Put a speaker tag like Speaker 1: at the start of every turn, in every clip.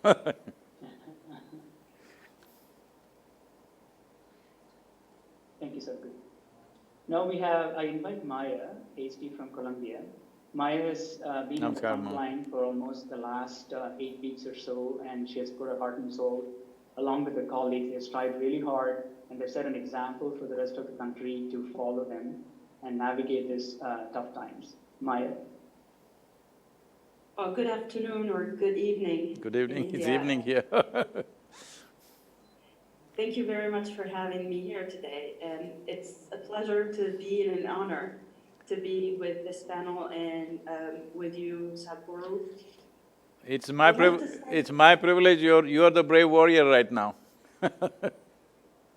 Speaker 1: Thank you, Sadhguru. Now I invite Maya, IST from Colombia. Maya has been on the front line for almost the last 8 weeks or so, and she has put her heart and soul, along with her colleagues. They've strived really hard, and they've set an example for the rest of the country to follow them and navigate these tough times. Maya?
Speaker 2: Well, good afternoon or good evening.
Speaker 3: Good evening. It's evening here.
Speaker 2: Thank you very much for having me here today. And it's a pleasure to be and an honor to be with this panel and with you, Sadhguru.
Speaker 3: It's my privilege. You're the brave warrior right now.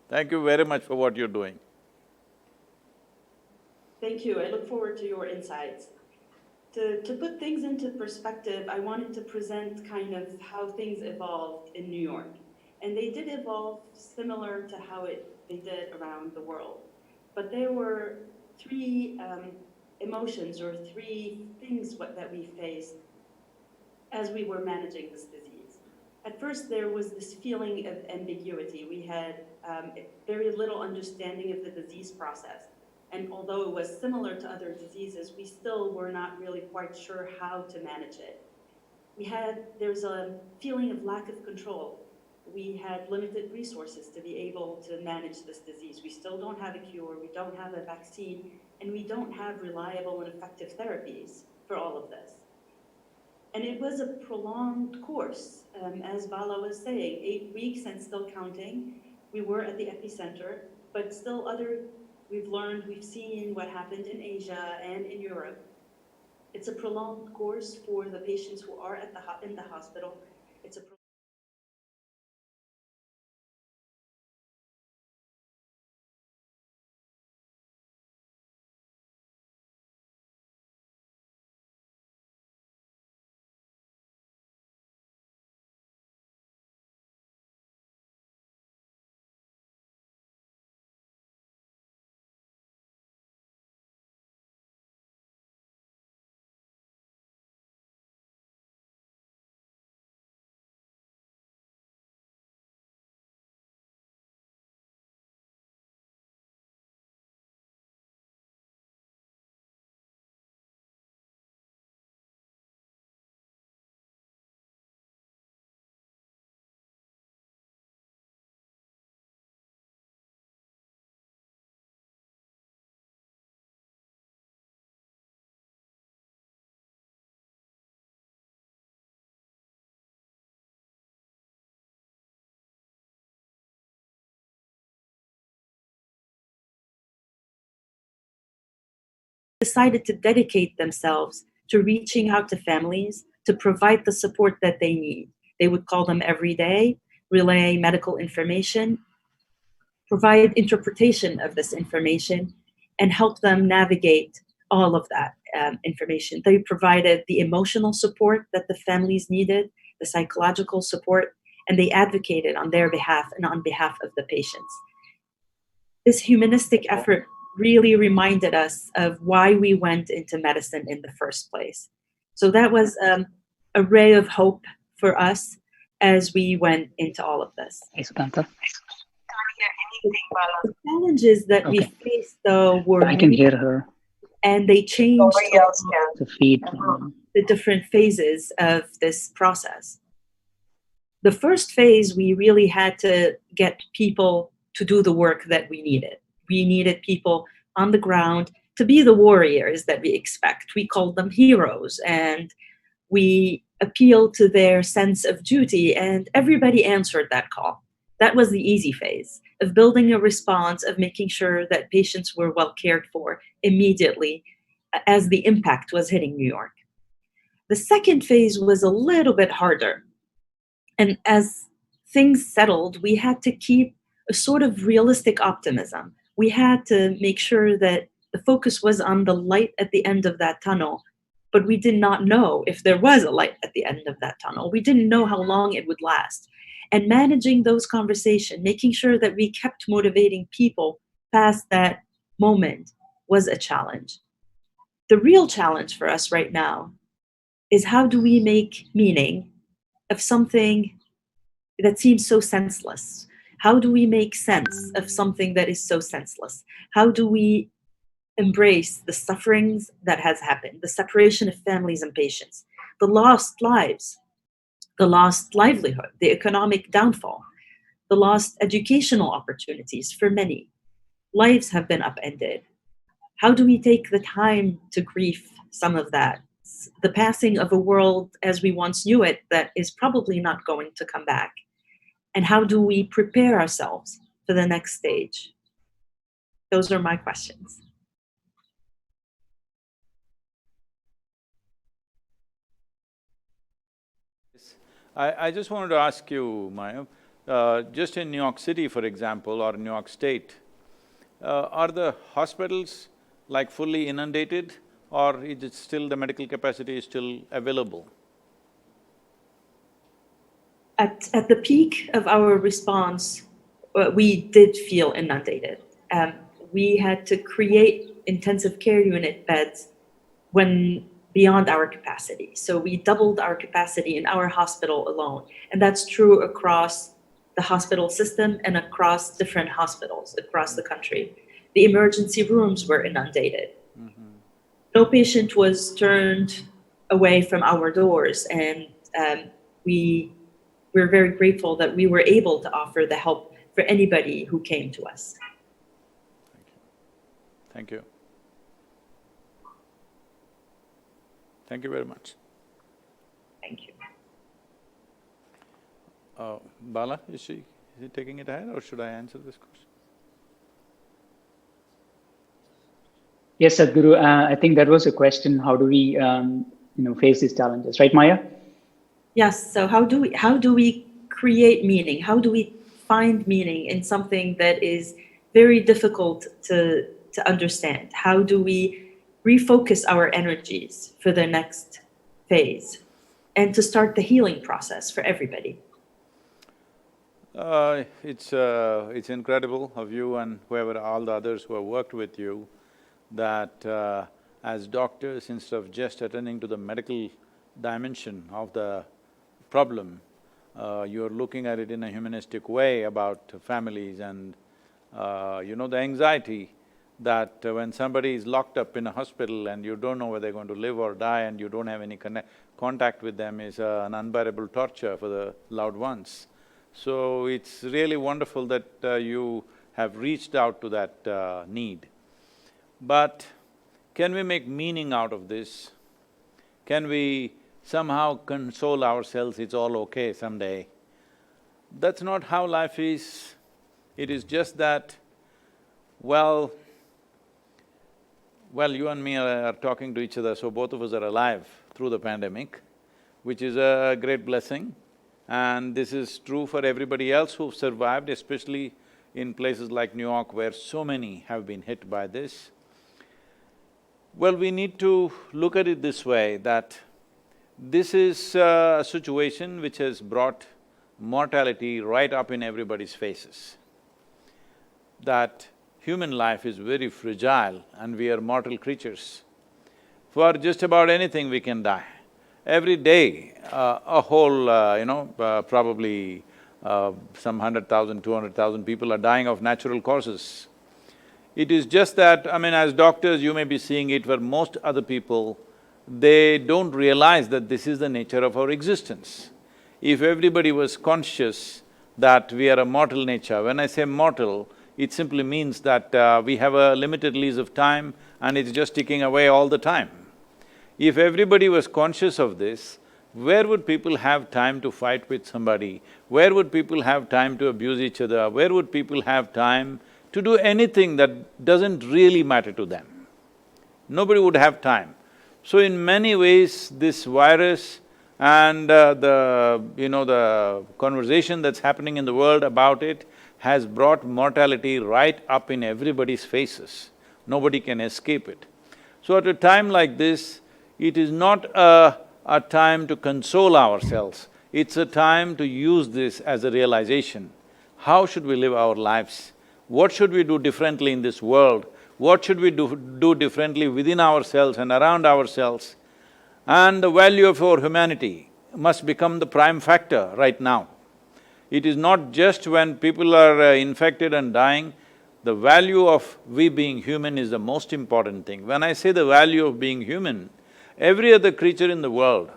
Speaker 3: Thank you very much for what you're doing.
Speaker 2: Thank you. I look forward to your insights. To put things into perspective, I wanted to present kind of how things evolved in New York. And they did evolve similar to how they did around the world. But there were three emotions or three things that we faced as we were managing this disease. At first, there was this feeling of ambiguity. We had very little understanding of the disease process. And although it was similar to other diseases, we still were not really quite sure how to manage it. There's a feeling of lack of control. We had limited resources to be able to manage this disease. We still don't have a cure, we don't have a vaccine, and we don't have reliable and effective therapies for all of this. And it was a prolonged course, as Bala was saying, 8 weeks and still counting. We were at the epicenter, but still we've seen what happened in Asia and in Europe. It's a prolonged course for the patients who are in the hospital. It's a decided to dedicate themselves to reaching out to families to provide the support that they need. They would call them every day, relay medical information, provide interpretation of this information, and help them navigate all of that information. They provided the emotional support that the families needed, the psychological support, and they advocated on their behalf and on behalf of the patients. This humanistic effort really reminded us of why we went into medicine in the first place. So that was a ray of hope for us as we went into all of this. The challenges that we faced, though, were
Speaker 4: I can hear her,
Speaker 2: and they changed
Speaker 4: the feed.
Speaker 2: the different phases of this process. The first phase, we really had to get people to do the work that we needed. We needed people on the ground to be the warriors that we expect. We called them heroes, and we appealed to their sense of duty, and everybody answered that call. That was the easy phase of building a response, of making sure that patients were well cared for immediately as the impact was hitting New York. The second phase was a little bit harder. And as things settled, we had to keep a sort of realistic optimism. We had to make sure that the focus was on the light at the end of that tunnel, but we did not know if there was a light at the end of that tunnel. We didn't know how long it would last. And managing those conversations, making sure that we kept motivating people past that moment was a challenge. The real challenge for us right now is how do we make meaning
Speaker 5: of something that seems so senseless? How do we make sense of something that is so senseless? How do we embrace the sufferings that has happened, the separation of families and patients, the lost lives, the lost livelihood, the economic downfall, the lost educational opportunities for many? Lives have been upended. How do we take the time to grieve some of that? The passing of a world as we once knew it that is probably not going to come back. And how do we prepare ourselves for the next stage? Those are my questions.
Speaker 3: I just wanted to ask you, Maya, just in New York City, for example, or New York State, are the hospitals like fully inundated, or is it still the medical capacity is still available?
Speaker 5: At the peak of our response, we did feel inundated. We had to create intensive care unit beds when beyond our capacity. So we doubled our capacity in our hospital alone. And that's true across the hospital system and across different hospitals across the country. The emergency rooms were inundated. Mm-hmm. No patient was turned away from our doors, and we're very grateful that we were able to offer the help for anybody who came to us.
Speaker 3: Thank you. Thank you very much.
Speaker 5: Thank you.
Speaker 3: Bala, is he taking it ahead, or should I answer this question?
Speaker 1: Yes, Sadhguru, I think that was a question, how do we face these challenges, right, Maya?
Speaker 5: Yes, so how do we create meaning? How do we find meaning in something that is very difficult to understand? How do we refocus our energies for the next phase and to start the healing process for everybody?
Speaker 3: It's incredible of you and whoever, all the others who have worked with you, that as doctors, instead of just attending to the medical dimension of the problem, you're looking at it in a humanistic way about families and the anxiety that when somebody is locked up in a hospital and you don't know whether they're going to live or die and you don't have any contact with them is an unbearable torture for the loved ones. So it's really wonderful that you have reached out to that need. But can we make meaning out of this? Can we somehow console ourselves, it's all okay someday? That's not how life is. It is just that, well, you and me are talking to each other, so both of us are alive through the pandemic, which is a great blessing. And this is true for everybody else who've survived, especially in places like New York where so many have been hit by this. Well, we need to look at it this way, that this is a situation which has brought mortality right up in everybody's faces. That human life is very fragile and we are mortal creatures. For just about anything we can die. Every day, a whole, probably some 100,000, 200,000 people are dying of natural causes. It is just that, as doctors you may be seeing it, for most other people, they don't realize that this is the nature of our existence. If everybody was conscious that we are a mortal nature, when I say mortal, it simply means that we have a limited lease of time and it's just ticking away all the time. If everybody was conscious of this, where would people have time to fight with somebody? Where would people have time to abuse each other? Where would people have time to do anything that doesn't really matter to them? Nobody would have time. So in many ways, this virus and the conversation that's happening in the world about it has brought mortality right up in everybody's faces. Nobody can escape it. So at a time like this, it is not a time to console ourselves, it's a time to use this as a realization. How should we live our lives? What should we do differently in this world? What should we do differently within ourselves and around ourselves? And the value of our humanity must become the prime factor right now. It is not just when people are infected and dying, the value of we being human is the most important thing. When I say the value of being human, every other creature in the world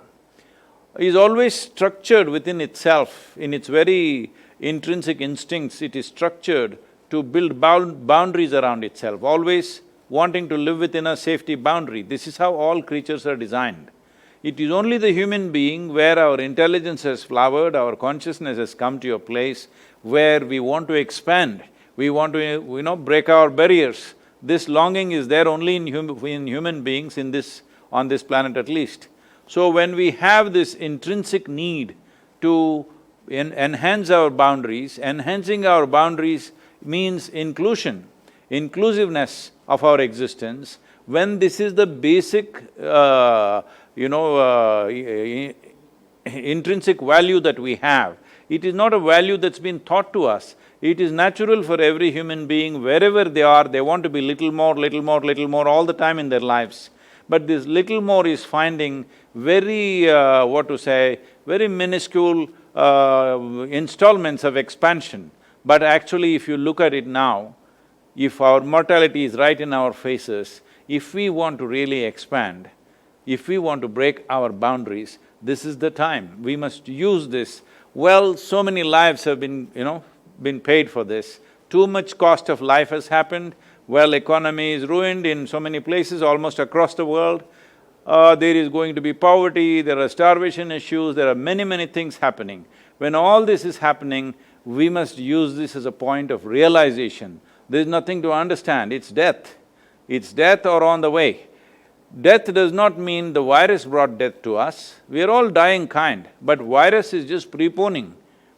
Speaker 3: is always structured within itself, in its very intrinsic instincts, it is structured to build boundaries around itself, always wanting to live within a safety boundary. This is how all creatures are designed. It is only the human being where our intelligence has flowered, our consciousness has come to a place where we want to expand, we want to, break our barriers. This longing is there only in human beings, on this planet at least. So when we have this intrinsic need to enhance our boundaries, enhancing our boundaries means inclusion, inclusiveness of our existence. When this is the basic, intrinsic value that we have, it is not a value that's been taught to us. It is natural for every human being, wherever they are, they want to be little more, little more, little more all the time in their lives. But this little more is finding very, very minuscule installments of expansion. But actually, if you look at it now, if our mortality is right in our faces, if we want to really expand, if we want to break our boundaries, this is the time. We must use this. Well, so many lives have been paid for this. Too much cost of life has happened. Well, economy is ruined in so many places almost across the world. There is going to be poverty, there are starvation issues, there are many things happening. When all this is happening, we must use this as a point of realization. There's nothing to understand, it's death. It's death or on the way. Death does not mean the virus brought death to us, we are all dying kind, but virus is just preponing.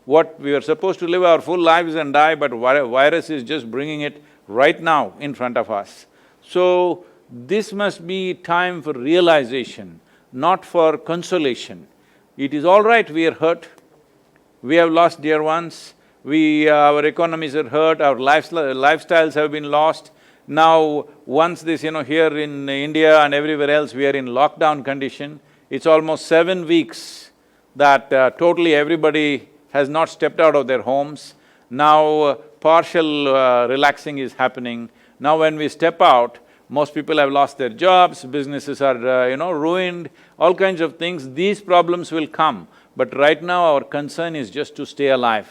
Speaker 3: What we are supposed to live our full lives and die, but virus is just bringing it right now in front of us. So, this must be time for realization, not for consolation. It is all right, we are hurt, we have lost dear ones, our economies are hurt, our lifestyles have been lost. Now, once this, here in India and everywhere else, we are in lockdown condition. It's almost 7 weeks that totally everybody has not stepped out of their homes. Now, partial relaxing is happening. Now when we step out, most people have lost their jobs, businesses are, ruined, all kinds of things. These problems will come, but right now our concern is just to stay alive.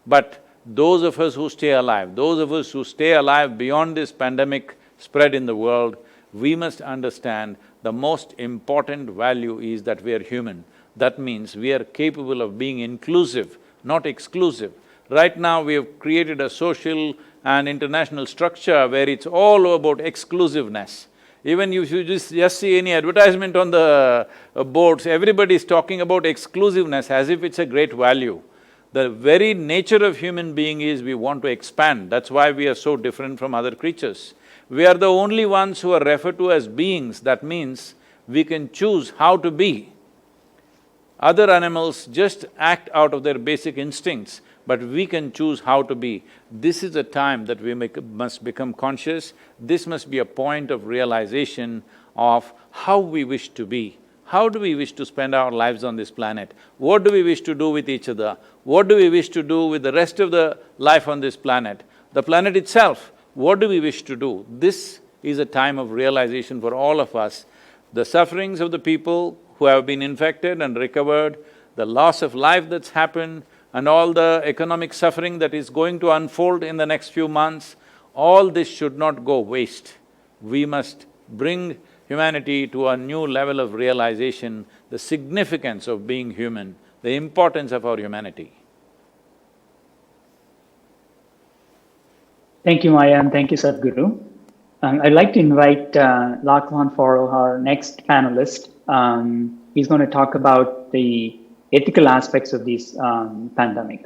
Speaker 3: But those of us who stay alive, those of us who stay alive beyond this pandemic spread in the world, we must understand the most important value is that we are human. That means we are capable of being inclusive, not exclusive. Right now we have created a social and international structure where it's all about exclusiveness. Even if you just see any advertisement on the boards, everybody is talking about exclusiveness as if it's a great value. The very nature of human being is we want to expand, that's why we are so different from other creatures. We are the only ones who are referred to as beings, that means we can choose how to be. Other animals just act out of their basic instincts, but we can choose how to be. This is a time that we must become conscious, this must be a point of realization of how we wish to be. How do we wish to spend our lives on this planet? What do we wish to do with each other? What do we wish to do with the rest of the life on this planet? The planet itself, what do we wish to do? This is a time of realization for all of us. The sufferings of the people who have been infected and recovered, the loss of life that's happened, and all the economic suffering that is going to unfold in the next few months, all this should not go waste. We must bring humanity to a new level of realization, the significance of being human, the importance of our humanity.
Speaker 1: Thank you, Maya, and thank you, Sadhguru. I'd like to invite Lachlan Faro, our next panelist. He's going to talk about the ethical aspects of this pandemic.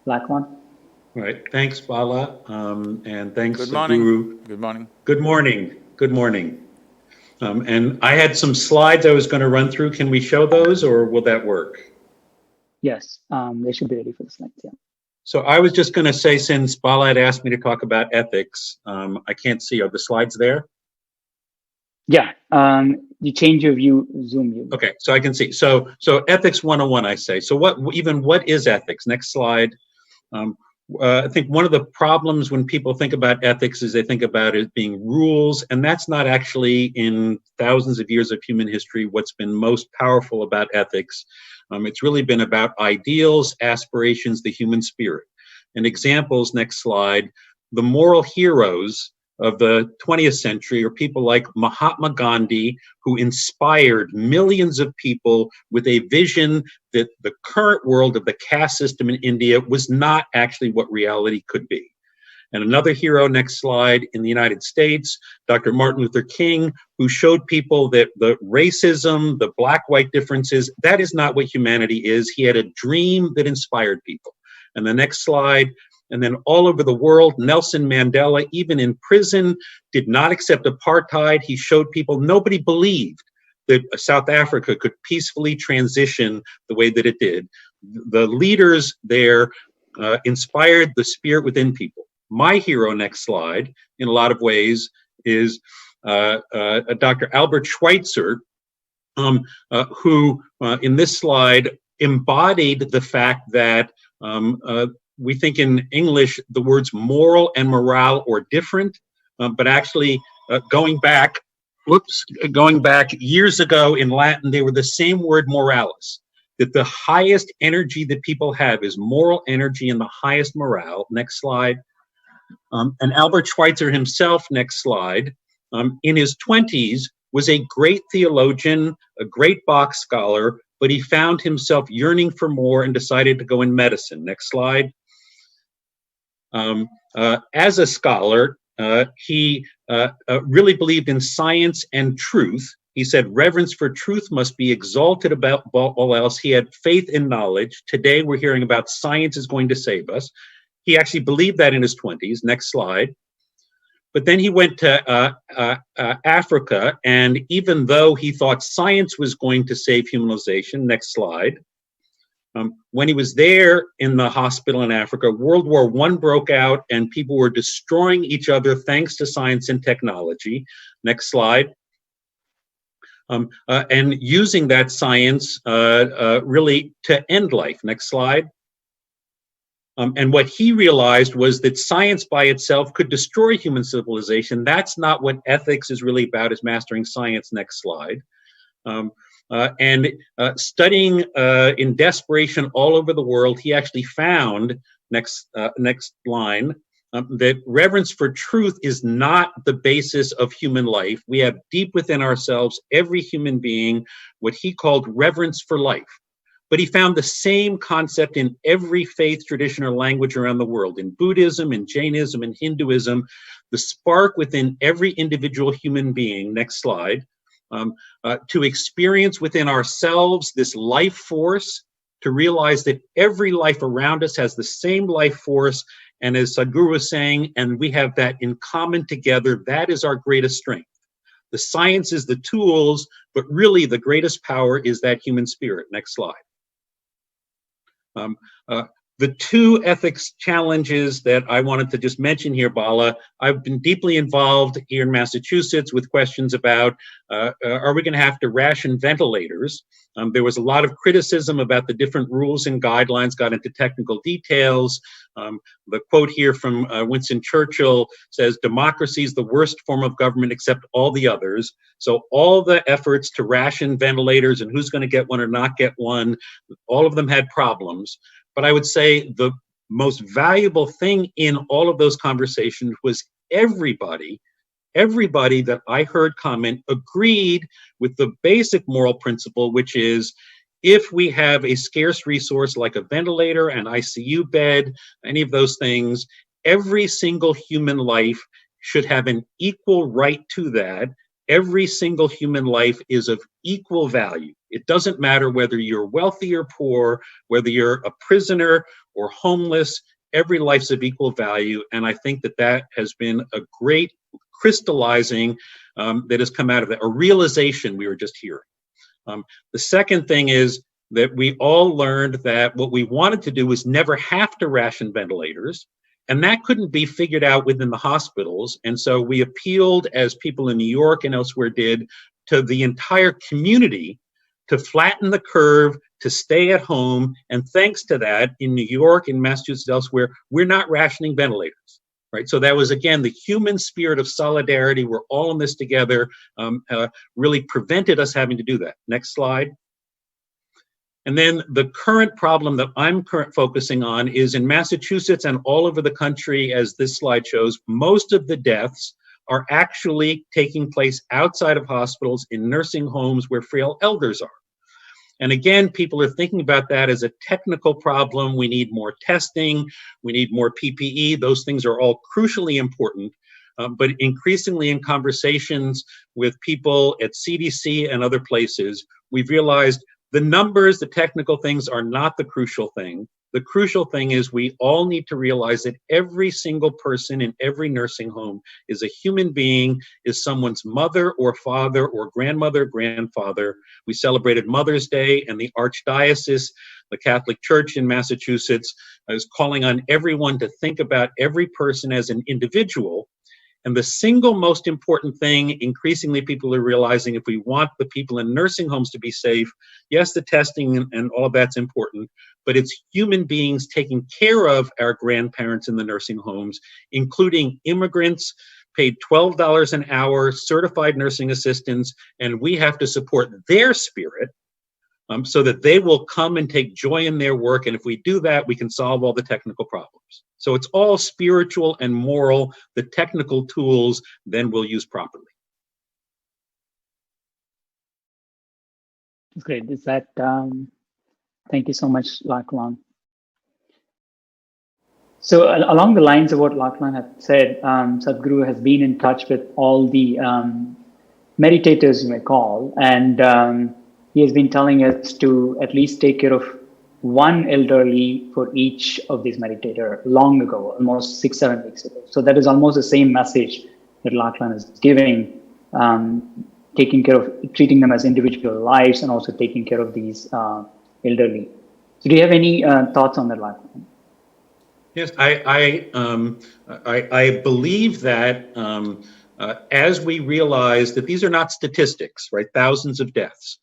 Speaker 1: Lachlan?
Speaker 6: All right, thanks, Bala, and thanks,
Speaker 3: Good morning.
Speaker 6: Sadhguru.
Speaker 3: Good morning.
Speaker 6: Good morning, good morning. And I had some slides I was going to run through. Can we show those, or will that work?
Speaker 1: Yes, they should be ready for the slides, yeah.
Speaker 6: So I was just going to say, since Bala had asked me to talk about ethics, I can't see, are the slides there?
Speaker 1: Yeah, you change your view, zoom view.
Speaker 6: Okay, so I can see. So ethics 101, I say. So what is ethics? Next slide. I think one of the problems when people think about ethics is they think about it being rules, and that's not actually, in thousands of years of human history, what's been most powerful about ethics. It's really been about ideals, aspirations, the human spirit. And examples, next slide, the moral heroes of the 20th century are people like Mahatma Gandhi, who inspired millions of people with a vision that the current world of the caste system in India was not actually what reality could be. And another hero, next slide, in the United States, Dr. Martin Luther King, who showed people that the racism, the black-white differences, that is not what humanity is. He had a dream that inspired people. And the next slide, and then all over the world, Nelson Mandela, even in prison, did not accept apartheid. He showed people nobody believed that South Africa could peacefully transition the way that it did. The leaders there inspired the spirit within people. My hero, next slide, in a lot of ways, is Dr. Albert Schweitzer, who in this slide embodied the fact that we think in English the words moral and morale are different, but actually going back years ago in Latin, they were the same word, moralis, that the highest energy that people have is moral energy and the highest morale. Next slide. And Albert Schweitzer himself, next slide, in his 20s, was a great theologian, a great Bach scholar, but he found himself yearning for more and decided to go in medicine. Next slide. As a scholar, he really believed in science and truth. He said reverence for truth must be exalted above all else. He had faith in knowledge. Today we're hearing about science is going to save us. He actually believed that in his 20s. Next slide. But then he went to Africa, and even though he thought science was going to save humanization, next slide, when he was there in the hospital in Africa, World War I broke out and people were destroying each other thanks to science and technology. Next slide. And using that science really to end life. Next slide. And what he realized was that science by itself could destroy human civilization. That's not what ethics is really about, is mastering science. Next slide. And studying in desperation all over the world, he actually found, next line, that reverence for truth is not the basis of human life. We have deep within ourselves, every human being, what he called reverence for life. But he found the same concept in every faith, tradition, or language around the world. In Buddhism, in Jainism, in Hinduism, the spark within every individual human being, next slide, to experience within ourselves this life force, to realize that every life around us has the same life force, and as Sadhguru was saying, and we have that in common together, that is our greatest strength. The science is the tools, but really the greatest power is that human spirit. Next slide. The two ethics challenges that I wanted to just mention here, Bala, I've been deeply involved here in Massachusetts with questions about, are we going to have to ration ventilators? There was a lot of criticism about the different rules and guidelines, got into technical details. The quote here from Winston Churchill says, democracy is the worst form of government except all the others. So all the efforts to ration ventilators and who's going to get one or not get one, all of them had problems. But I would say the most valuable thing in all of those conversations was everybody that I heard comment agreed with the basic moral principle, which is if we have a scarce resource like a ventilator, an ICU bed, any of those things, every single human life should have an equal right to that. Every single human life is of equal value. It doesn't matter whether you're wealthy or poor, whether you're a prisoner or homeless, every life's of equal value. And I think that that has been a great crystallizing that has come out of that, a realization we were just hearing. The second thing is that we all learned that what we wanted to do was never have to ration ventilators. And that couldn't be figured out within the hospitals. And so we appealed, as people in New York and elsewhere did, to the entire community to flatten the curve, to stay at home. And thanks to that, in New York, in Massachusetts, elsewhere, we're not rationing ventilators. Right. So that was, again, the human spirit of solidarity. We're all in this together, really prevented us having to do that. Next slide. And then the current problem that I'm focusing on is in Massachusetts and all over the country, as this slide shows, most of the deaths are actually taking place outside of hospitals in nursing homes where frail elders are. And again, people are thinking about that as a technical problem. We need more testing, we need more PPE. Those things are all crucially important. But increasingly in conversations with people at CDC and other places, we've realized the numbers, the technical things are not the crucial thing. The crucial thing is we all need to realize that every single person in every nursing home is a human being, is someone's mother or father or grandmother, grandfather. We celebrated Mother's Day, and the Archdiocese, the Catholic Church in Massachusetts, is calling on everyone to think about every person as an individual. And the single most important thing, increasingly people are realizing, if we want the people in nursing homes to be safe, yes, the testing and all of that's important, but it's human beings taking care of our grandparents in the nursing homes, including immigrants, paid $12 an hour, certified nursing assistants, and we have to support their spirit so that they will come and take joy in their work. And if we do that, we can solve all the technical problems. So it's all spiritual and moral. The technical tools then we'll use properly.
Speaker 4: Great. Is that, thank you so much, Lachlan. So along the lines of what Lachlan had said, Sadhguru has been in touch with all the meditators, you may call, and he has been telling us to at least take care of one elderly for each of these meditators long ago, almost 6-7 weeks ago. So that is almost the same message that Lachlan is giving, taking care of, treating them as individual lives and also taking care of these elderly. So do you have any thoughts on that, Lachlan?
Speaker 6: Yes, I believe that as we realize that these are not statistics, right? Thousands of deaths.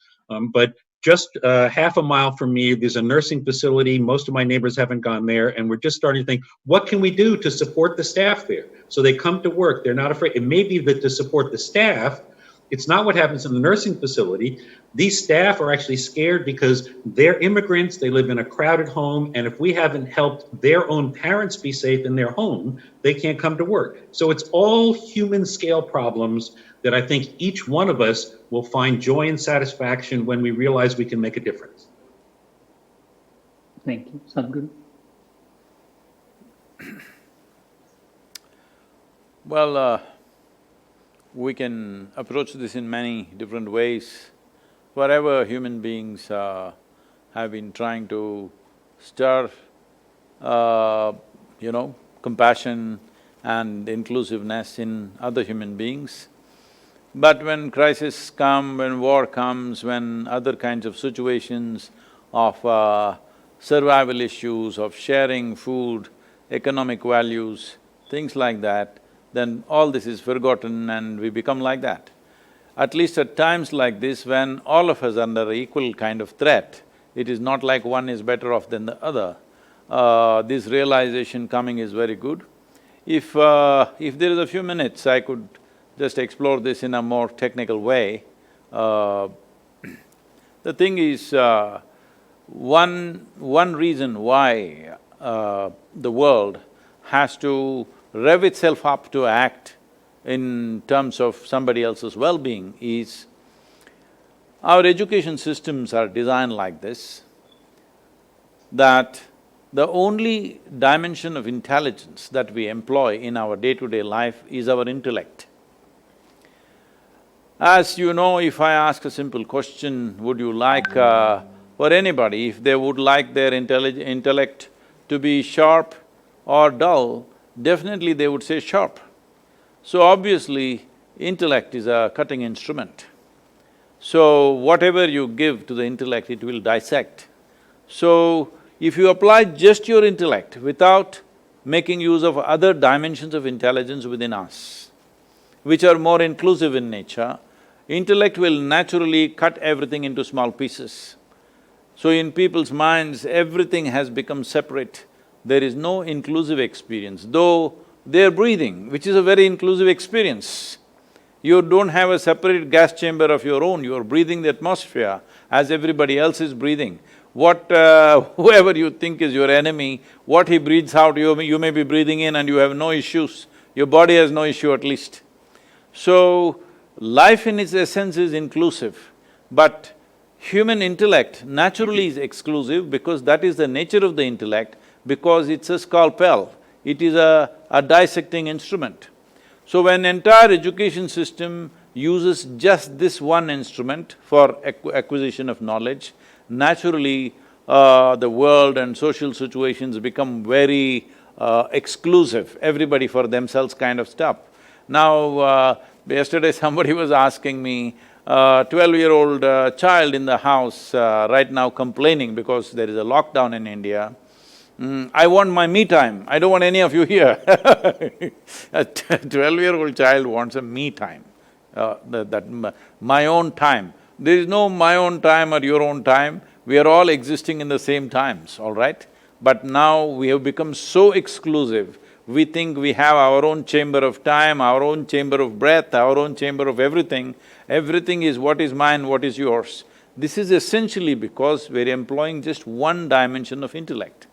Speaker 6: But just half a mile from me, there's a nursing facility. Most of my neighbors haven't gone there. And we're just starting to think, what can we do to support the staff there? So they come to work. They're not afraid. It may be that to support the staff, it's not what happens in the nursing facility. These staff are actually scared because they're immigrants. They live in a crowded home. And if we haven't helped their own parents be safe in their home, they can't come to work. So it's all human scale problems that I think each one of us will find joy and satisfaction when we realize we can make a difference.
Speaker 4: Thank you. Sadhguru?
Speaker 3: Well, we can approach this in many different ways. Wherever human beings have been trying to stir, compassion and inclusiveness in other human beings. But when crises come, when war comes, when other kinds of situations of survival issues, of sharing food, economic values, things like that, then all this is forgotten and we become like that. At least at times like this, when all of us are under equal kind of threat, it is not like one is better off than the other. This realization coming is very good. If there is a few minutes, I could just explore this in a more technical way. The thing is, one reason why the world has to rev itself up to act in terms of somebody else's well-being is our education systems are designed like this, that the only dimension of intelligence that we employ in our day-to-day life is our intellect. As you know, if I ask a simple question, would you like, for anybody, if they would like their intellect to be sharp or dull, definitely they would say sharp. So obviously, intellect is a cutting instrument. So whatever you give to the intellect, it will dissect. So if you apply just your intellect without making use of other dimensions of intelligence within us, which are more inclusive in nature, intellect will naturally cut everything into small pieces. So in people's minds, everything has become separate. There is no inclusive experience, though they're breathing, which is a very inclusive experience. You don't have a separate gas chamber of your own, you're breathing the atmosphere as everybody else is breathing. Whoever you think is your enemy, what he breathes out, you may be breathing in and you have no issues, your body has no issue at least. So, life in its essence is inclusive, but human intellect naturally is exclusive because that is the nature of the intellect, because it's a scalpel, it is a dissecting instrument. So when entire education system uses just this one instrument for acquisition of knowledge, naturally the world and social situations become very exclusive, everybody for themselves kind of stuff. Now, yesterday somebody was asking me, 12-year-old child in the house right now complaining because there is a lockdown in India. I want my me time, I don't want any of you here. A 12-year-old child wants a me time, my own time. There is no my own time or your own time, we are all existing in the same times, all right? But now we have become so exclusive, we think we have our own chamber of time, our own chamber of breath, our own chamber of everything. Everything is what is mine, what is yours. This is essentially because we're employing just one dimension of intellect.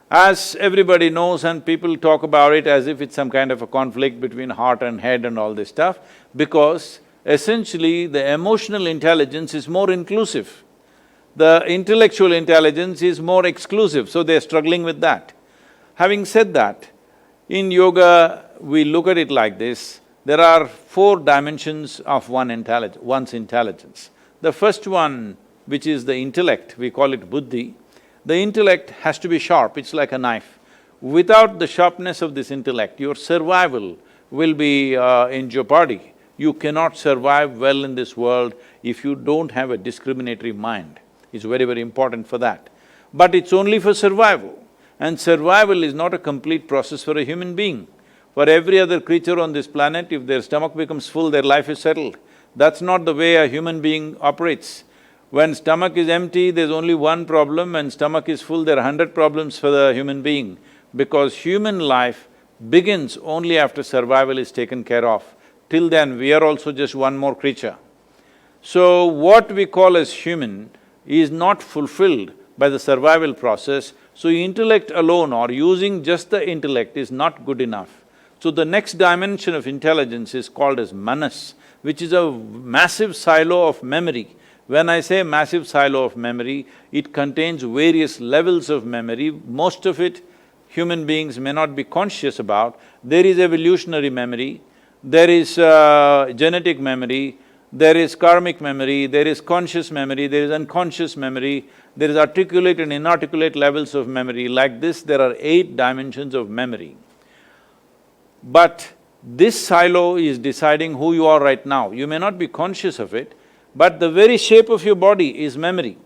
Speaker 3: As everybody knows and people talk about it as if it's some kind of a conflict between heart and head and all this stuff, because essentially the emotional intelligence is more inclusive. The intellectual intelligence is more exclusive, so they're struggling with that. Having said that, in yoga, we look at it like this, there are four dimensions of one's intelligence. The first one, which is the intellect, we call it buddhi. The intellect has to be sharp, it's like a knife. Without the sharpness of this intellect, your survival will be in jeopardy. You cannot survive well in this world if you don't have a discriminatory mind. It's very, very important for that. But it's only for survival, and survival is not a complete process for a human being. For every other creature on this planet, if their stomach becomes full, their life is settled. That's not the way a human being operates. When stomach is empty, there's only one problem, when stomach is full, there are 100 problems for the human being, because human life begins only after survival is taken care of. Till then, we are also just one more creature. So, what we call as human is not fulfilled by the survival process, so intellect alone or using just the intellect is not good enough. So the next dimension of intelligence is called as manas, which is a massive silo of memory. When I say massive silo of memory, it contains various levels of memory, most of it human beings may not be conscious about. There is evolutionary memory, there is genetic memory, there is karmic memory, there is conscious memory, there is unconscious memory, there is articulate and inarticulate levels of memory. Like this, there are 8 dimensions of memory. But this silo is deciding who you are right now. You may not be conscious of it, but the very shape of your body is memory.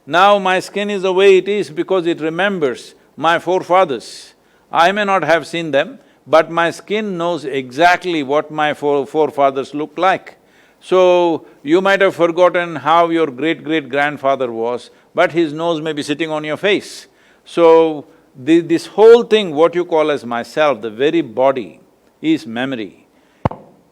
Speaker 3: Now my skin is the way it is because it remembers my forefathers. I may not have seen them, but my skin knows exactly what my forefathers looked like. So, you might have forgotten how your great-great-grandfather was, but his nose may be sitting on your face. So, this whole thing, what you call as myself, the very body is memory.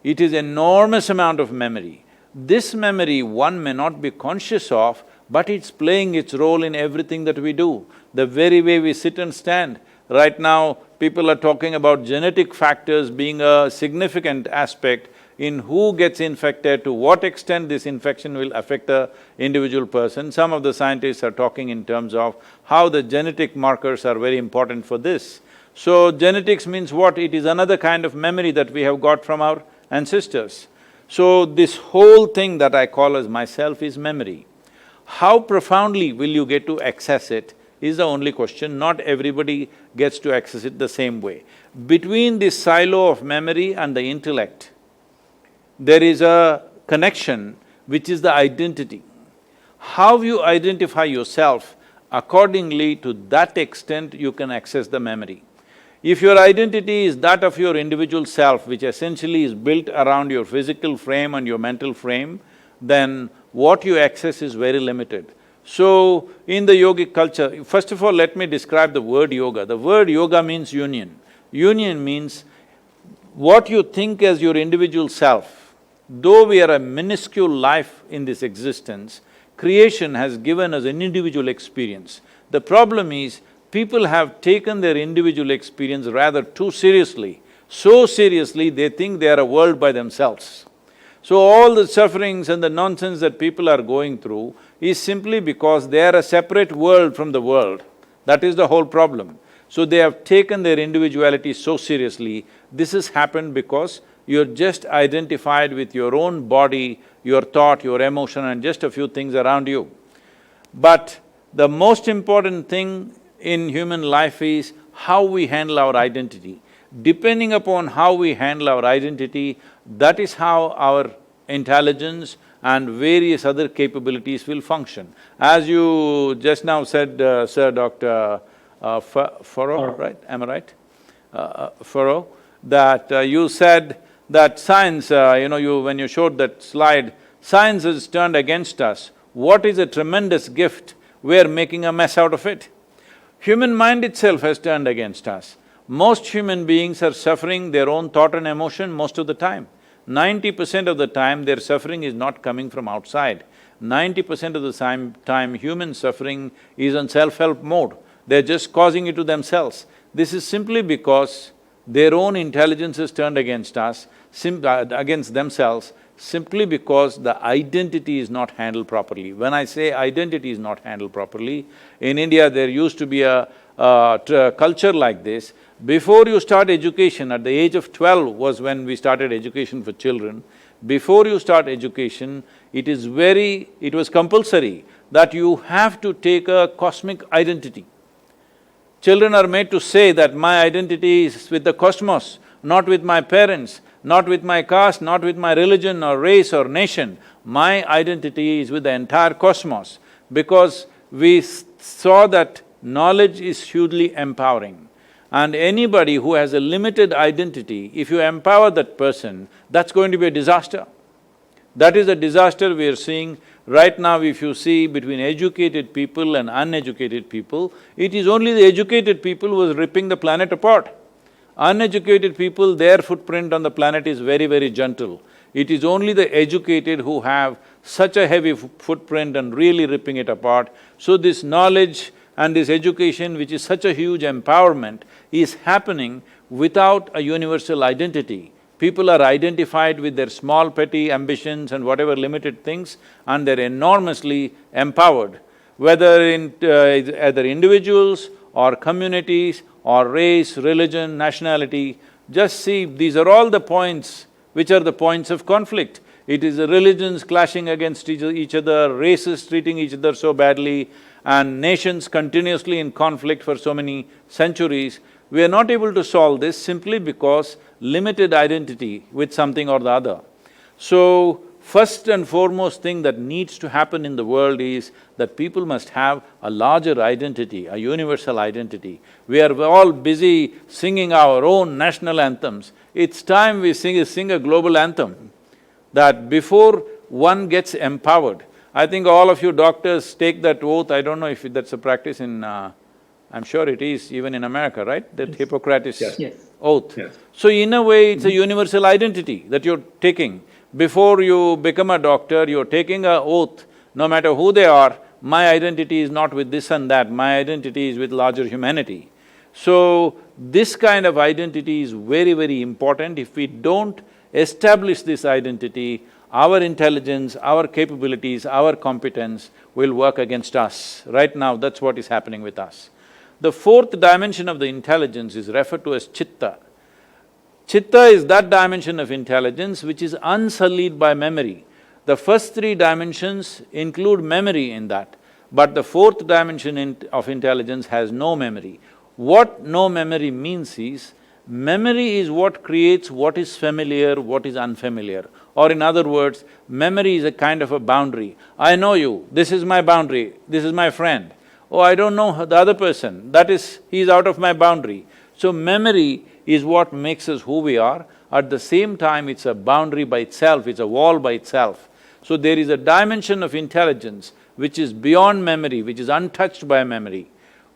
Speaker 3: It is enormous amount of memory. This memory one may not be conscious of, but it's playing its role in everything that we do. The very way we sit and stand. Right now, people are talking about genetic factors being a significant aspect in who gets infected, to what extent this infection will affect the individual person. Some of the scientists are talking in terms of how the genetic markers are very important for this. So, genetics means what? It is another kind of memory that we have got from our ancestors. So, this whole thing that I call as myself is memory. How profoundly will you get to access it is the only question. Not everybody gets to access it the same way. Between this silo of memory and the intellect, there is a connection which is the identity. How you identify yourself, accordingly to that extent you can access the memory. If your identity is that of your individual self, which essentially is built around your physical frame and your mental frame, then what you access is very limited. So, in the yogic culture, first of all, let me describe the word yoga. The word yoga means union. Union means what you think as your individual self. Though we are a minuscule life in this existence, creation has given us an individual experience. The problem is, people have taken their individual experience rather too seriously. So seriously, they think they are a world by themselves. So all the sufferings and the nonsense that people are going through is simply because they are a separate world from the world. That is the whole problem. So they have taken their individuality so seriously. This has happened because you're just identified with your own body, your thought, your emotion and just a few things around you. But the most important thing in human life is how we handle our identity. Depending upon how we handle our identity, that is how our intelligence and various other capabilities will function. As you just now said, Sir Dr. Farrow, right? Am I right? Farrow, that you said that science, when you showed that slide, science has turned against us. What is a tremendous gift, we're making a mess out of it. Human mind itself has turned against us. Most human beings are suffering their own thought and emotion most of the time. 90% of the time, their suffering is not coming from outside. 90% of the time, human suffering is on self-help mode. They're just causing it to themselves. This is simply because their own intelligence is turned against us, against themselves, simply because the identity is not handled properly. When I say identity is not handled properly, in India there used to be a culture like this. Before you start education, at the age of 12 was when we started education for children. Before you start education, it was compulsory that you have to take a cosmic identity. Children are made to say that my identity is with the cosmos, not with my parents, not with my caste, not with my religion or race or nation. My identity is with the entire cosmos, because we saw that knowledge is hugely empowering. And anybody who has a limited identity, if you empower that person, that's going to be a disaster. That is a disaster we are seeing right now. If you see between educated people and uneducated people, it is only the educated people who is ripping the planet apart. Uneducated people, their footprint on the planet is very, very gentle. It is only the educated who have such a heavy footprint and really ripping it apart. So this knowledge and this education, which is such a huge empowerment, is happening without a universal identity. People are identified with their small petty ambitions and whatever limited things, and they're enormously empowered. Whether in either individuals or communities or race, religion, nationality, just see, these are all the points which are the points of conflict. It is the religions clashing against each other, races treating each other so badly, and nations continuously in conflict for so many centuries. We are not able to solve this simply because limited identity with something or the other. So, first and foremost thing that needs to happen in the world is that people must have a larger identity, a universal identity. We are all busy singing our own national anthems. It's time we sing a global anthem, that before one gets empowered. I think all of you doctors take that oath. I don't know if that's a practice in… I'm sure it is even in America, right? That Hippocrates
Speaker 4: Yes.
Speaker 3: oath.
Speaker 6: Yes.
Speaker 3: So in a way, it's a universal identity that you're taking. Before you become a doctor, you're taking an oath, no matter who they are, my identity is not with this and that, my identity is with larger humanity. So, this kind of identity is very, very important. If we don't establish this identity, our intelligence, our capabilities, our competence will work against us. Right now, that's what is happening with us. The fourth dimension of the intelligence is referred to as chitta. Chitta is that dimension of intelligence which is unsullied by memory. The first three dimensions include memory in that, but the fourth dimension of intelligence has no memory. What no memory means is, memory is what creates what is familiar, what is unfamiliar. Or in other words, memory is a kind of a boundary. I know you, this is my boundary, this is my friend. Oh, I don't know the other person, he's out of my boundary. So memory is what makes us who we are. At the same time, it's a boundary by itself, it's a wall by itself. So there is a dimension of intelligence which is beyond memory, which is untouched by memory.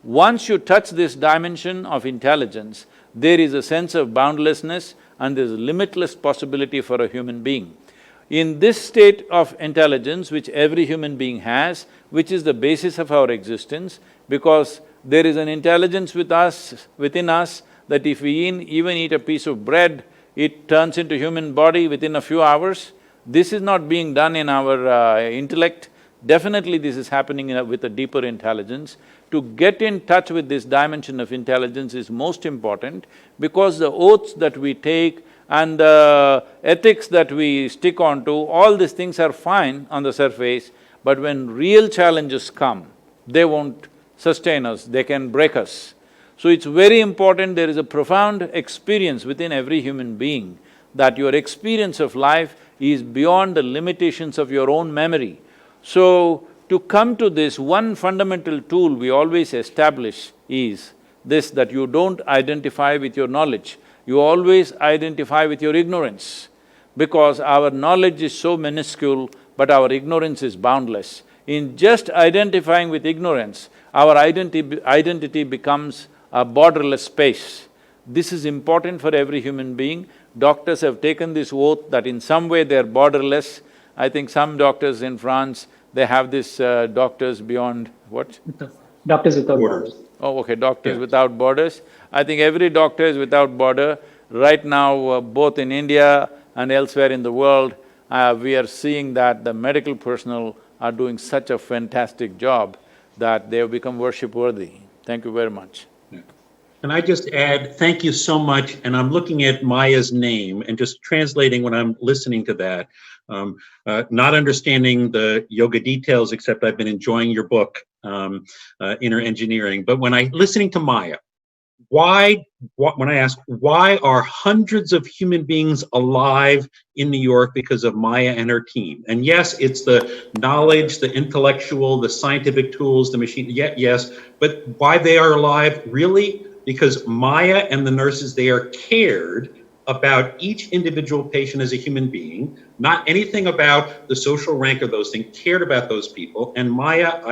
Speaker 3: Once you touch this dimension of intelligence, there is a sense of boundlessness and there's limitless possibility for a human being. In this state of intelligence which every human being has, which is the basis of our existence, because there is an intelligence within us, that if we even eat a piece of bread, it turns into human body within a few hours. This is not being done in our intellect. Definitely this is happening with a deeper intelligence. To get in touch with this dimension of intelligence is most important, because the oaths that we take and the ethics that we stick onto, all these things are fine on the surface, but when real challenges come, they won't sustain us, they can break us. So it's very important, there is a profound experience within every human being, that your experience of life is beyond the limitations of your own memory. So, to come to this, one fundamental tool we always establish is this, that you don't identify with your knowledge, you always identify with your ignorance. Because our knowledge is so minuscule, but our ignorance is boundless. In just identifying with ignorance, our identity becomes a borderless space. This is important for every human being. Doctors have taken this oath that in some way they're borderless. I think some doctors in France, they have this doctors beyond… what?
Speaker 4: Doctors Without Borders.
Speaker 3: Oh, okay, Doctors Without Borders. I think every doctor is without border. Right now, both in India and elsewhere in the world, we are seeing that the medical personnel are doing such a fantastic job that they have become worship-worthy. Thank you very much.
Speaker 6: Can I just add, thank you so much, and I'm looking at Maya's name and just translating when I'm listening to that. Not understanding the yoga details, except I've been enjoying your book, Inner Engineering. But when I listening to Maya, when I ask, why are hundreds of human beings alive in New York because of Maya and her team? And yes, it's the knowledge, the intellectual, the scientific tools, the machine, yes, but why they are alive, really? Because Maya and the nurses there cared about each individual patient as a human being, not anything about the social rank or those things, cared about those people. And Maya,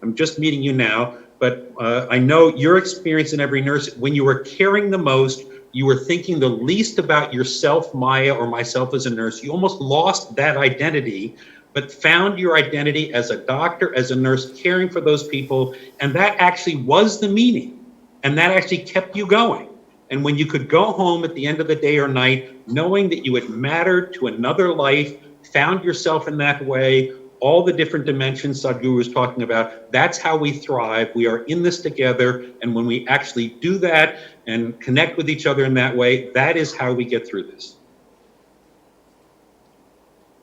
Speaker 6: I'm just meeting you now, but I know your experience in every nurse, when you were caring the most, you were thinking the least about yourself, Maya, or myself as a nurse. You almost lost that identity, but found your identity as a doctor, as a nurse, caring for those people, and that actually was the meaning. And that actually kept you going. And when you could go home at the end of the day or night, knowing that you had mattered to another life, found yourself in that way, all the different dimensions Sadhguru was talking about, that's how we thrive. We are in this together. And when we actually do that and connect with each other in that way, that is how we get through this.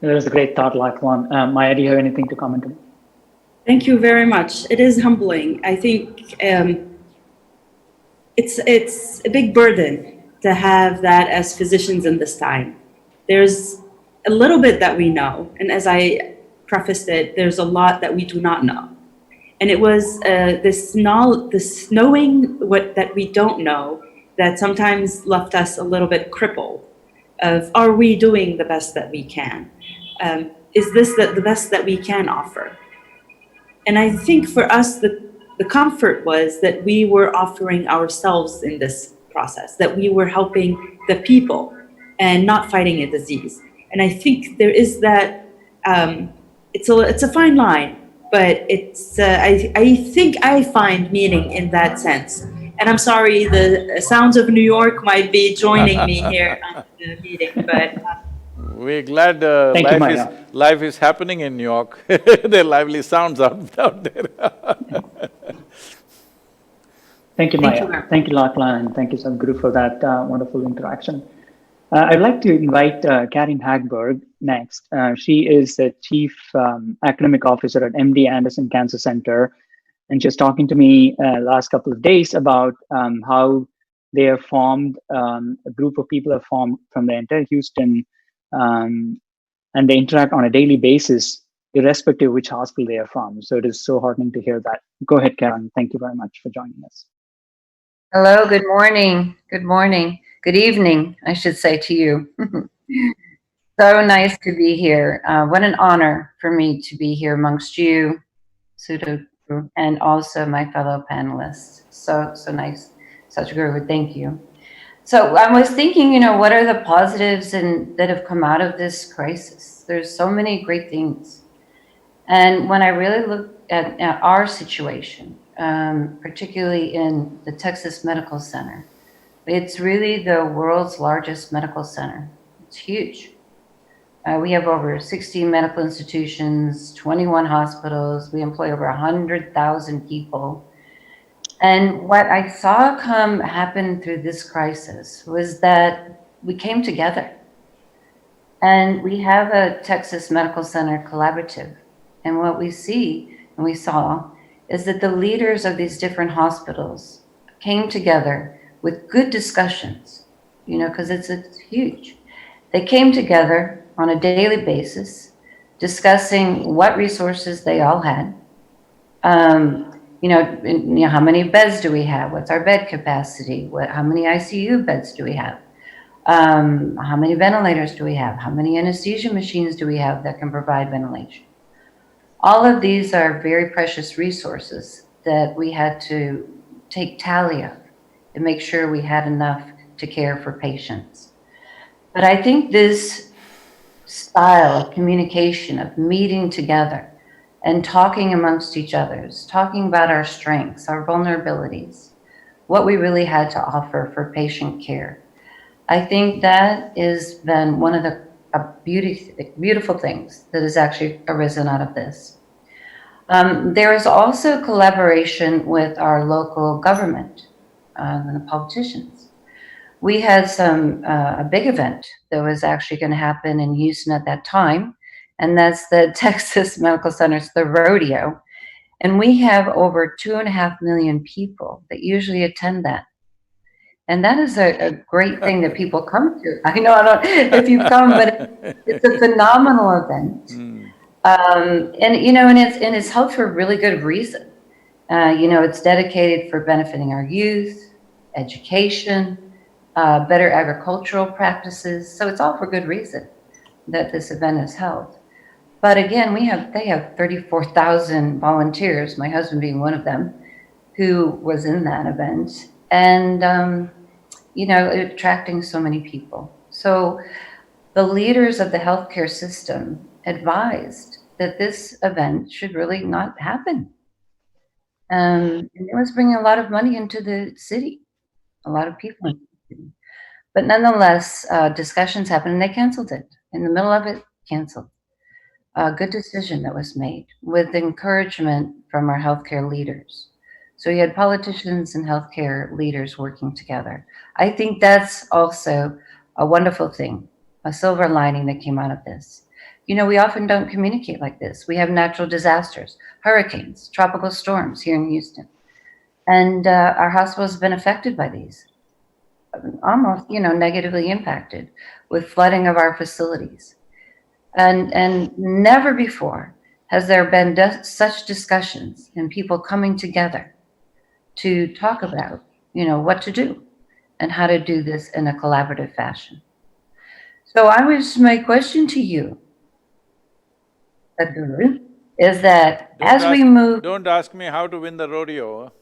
Speaker 4: That was a great thought, Lachlan. Maya, do you have anything to comment on?
Speaker 2: Thank you very much. It is humbling. I think it's a big burden to have that as physicians in this time. There's a little bit that we know, and as I prefaced it, there's a lot that we do not know. And it was this knowing what that we don't know that sometimes left us a little bit crippled of, are we doing the best that we can? Is this the best that we can offer? And I think for us, the comfort was that we were offering ourselves in this process, that we were helping the people and not fighting a disease. And I think there is that, it's a fine line, but it's, I think I find meaning in that sense. And I'm sorry, the sounds of New York might be joining me here at the meeting, but…
Speaker 3: We're glad life is happening in New York. There are lively sounds out there.
Speaker 4: Thank you, Maya. Thank you, Lachlan, and thank you, Sadhguru, for that wonderful interaction. I'd like to invite Karin Hagberg next. She is the Chief Academic Officer at MD Anderson Cancer Center, and she's talking to me last couple of days about how they have formed, a group of people have formed from the entire Houston, and they interact on a daily basis, irrespective of which hospital they are from. So it is so heartening to hear that. Go ahead, Karen. Thank you very much for joining us.
Speaker 7: Hello, good morning. Good morning. Good evening, I should say to you. So nice to be here. What an honor for me to be here amongst you, Sadhguru, and also my fellow panelists. So nice. Sadhguru, thank you. So I was thinking, what are the positives that have come out of this crisis? There's so many great things. And when I really look at our situation, particularly in the Texas Medical Center, it's really the world's largest medical center. It's huge. We have over 60 medical institutions, 21 hospitals. We employ over 100,000 people. And what I saw happen through this crisis was that we came together. And we have a Texas Medical Center collaborative. And what we see and we saw is that the leaders of these different hospitals came together with good discussions, because it's huge. They came together on a daily basis, discussing what resources they all had. How many beds do we have? What's our bed capacity? How many ICU beds do we have? How many ventilators do we have? How many anesthesia machines do we have that can provide ventilation? All of these are very precious resources that we had to take tally of and make sure we had enough to care for patients. But I think this style of communication, of meeting together and talking amongst each other, talking about our strengths, our vulnerabilities, what we really had to offer for patient care, I think that has been one of the beautiful things that has actually arisen out of this. There is also collaboration with our local government and the politicians. We had a big event that was actually going to happen in Houston at that time, and that's the Texas Medical Center's the rodeo. And we have over 2.5 million people that usually attend that. And that is a great thing that people come to. I don't if you've come, but it's a phenomenal event. And it's held for a really good reason. It's dedicated for benefiting our youth, education, better agricultural practices. So it's all for good reason that this event is held. But again, they have 34,000 volunteers, my husband being one of them, who was in that event. And, attracting so many people. So the leaders of the healthcare system advised that this event should really not happen. And it was bringing a lot of money into the city, a lot of people into the city. But nonetheless, discussions happened and they canceled it. In the middle of it, canceled. A good decision that was made with encouragement from our healthcare leaders. So you had politicians and healthcare leaders working together. I think that's also a wonderful thing, a silver lining that came out of this. We often don't communicate like this. We have natural disasters, hurricanes, tropical storms here in Houston. And our hospitals have been affected by these, almost, negatively impacted with flooding of our facilities. And never before has there been such discussions and people coming together to talk about, what to do and how to do this in a collaborative fashion. So my question to you, Sadhguru, is that we move…
Speaker 3: Don't ask me how to win the rodeo.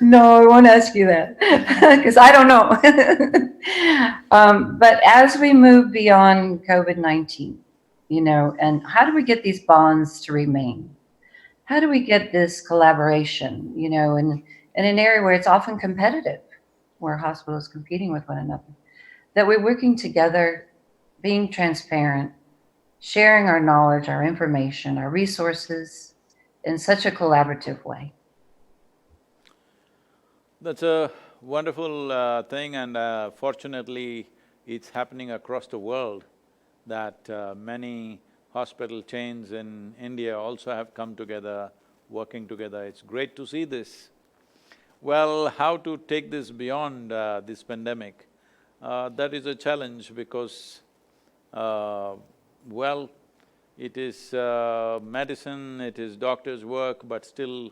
Speaker 7: No, I won't ask you that, because I don't know. But as we move beyond COVID-19, and how do we get these bonds to remain? How do we get this collaboration, in an area where it's often competitive, where hospitals competing with one another, that we're working together, being transparent, sharing our knowledge, our information, our resources in such a collaborative way?
Speaker 3: That's a wonderful thing, and fortunately, it's happening across the world that many hospital chains in India also have come together, working together. It's great to see this. Well, how to take this beyond this pandemic? That is a challenge because, it is medicine, it is doctor's work, but still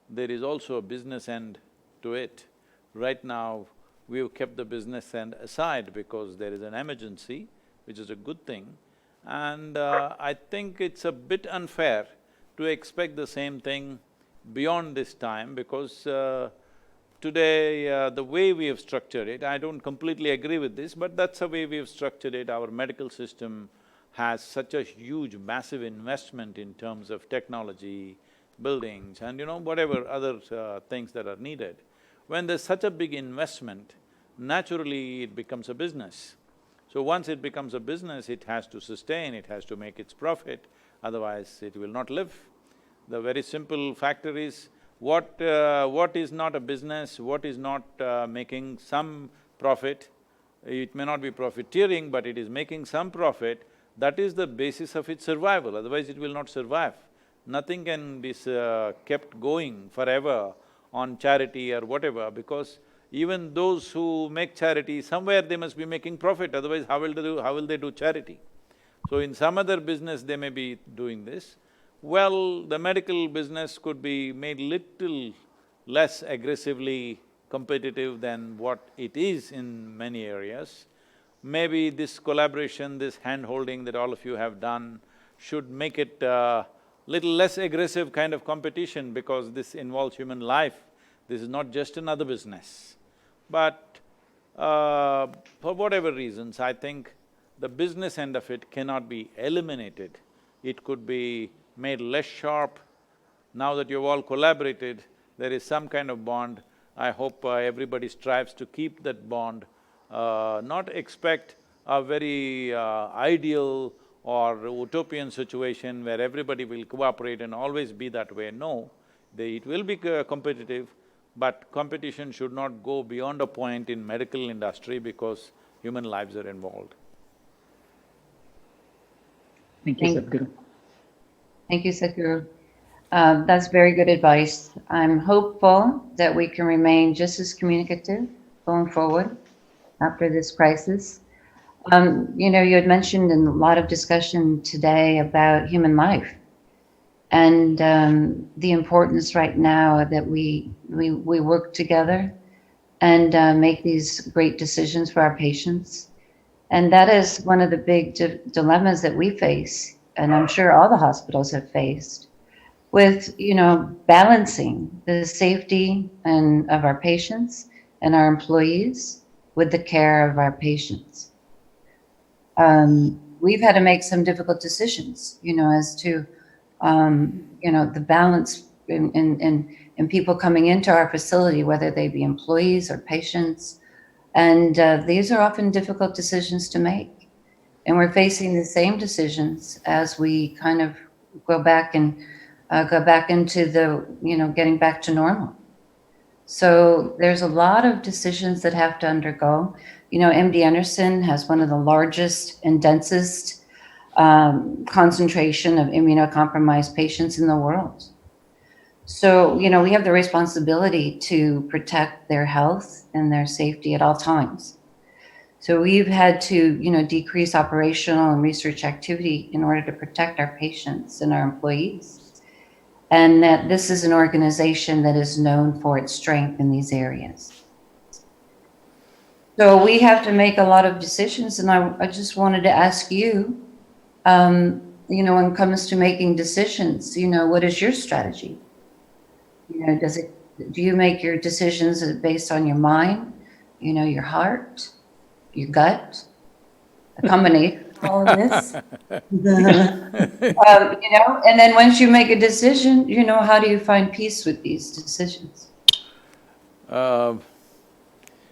Speaker 3: there is also a business end to it. Right now, we've kept the business end aside because there is an emergency, which is a good thing. And I think it's a bit unfair to expect the same thing beyond this time because today, the way we have structured it, I don't completely agree with this, but that's the way we have structured it. Our medical system has such a huge, massive investment in terms of technology, buildings and whatever other things that are needed. When there's such a big investment, naturally it becomes a business. So once it becomes a business, it has to sustain, it has to make its profit, otherwise it will not live. The very simple factor is, what is not a business, what is not making some profit, it may not be profiteering, but it is making some profit, that is the basis of its survival, otherwise it will not survive. Nothing can be kept going forever on charity or whatever, because even those who make charity, somewhere they must be making profit, otherwise how will they do charity? So in some other business they may be doing this. Well, the medical business could be made little less aggressively competitive than what it is in many areas. Maybe this collaboration, this hand-holding that all of you have done should make it little less aggressive kind of competition because this involves human life. This is not just another business. But for whatever reasons, I think the business end of it cannot be eliminated. It could be made less sharp. Now that you've all collaborated, there is some kind of bond. I hope everybody strives to keep that bond, not expect a very ideal or utopian situation where everybody will cooperate and always be that way. No, it will be competitive, but competition should not go beyond a point in medical industry because human lives are involved.
Speaker 4: Thank you, Sadhguru.
Speaker 7: Thank you, Sadhguru. That's very good advice. I'm hopeful that we can remain just as communicative going forward after this crisis. You had mentioned in a lot of discussion today about human life and the importance right now that we work together and make these great decisions for our patients. And that is one of the big dilemmas that we face, and I'm sure all the hospitals have faced, with, balancing the safety of our patients and our employees with the care of our patients. We've had to make some difficult decisions, as to, the balance in people coming into our facility, whether they be employees or patients. And these are often difficult decisions to make. And we're facing the same decisions as we kind of go back into the, getting back to normal. So there's a lot of decisions that have to undergo. MD Anderson has one of the largest and densest concentration of immunocompromised patients in the world. So, we have the responsibility to protect their health and their safety at all times. So we've had to, decrease operational and research activity in order to protect our patients and our employees. And that this is an organization that is known for its strength in these areas. So we have to make a lot of decisions, and I just wanted to ask you, when it comes to making decisions, what is your strategy? Do you make your decisions based on your mind, your heart, your gut, a combination of all of this? And then once you make a decision, how do you find peace with these decisions?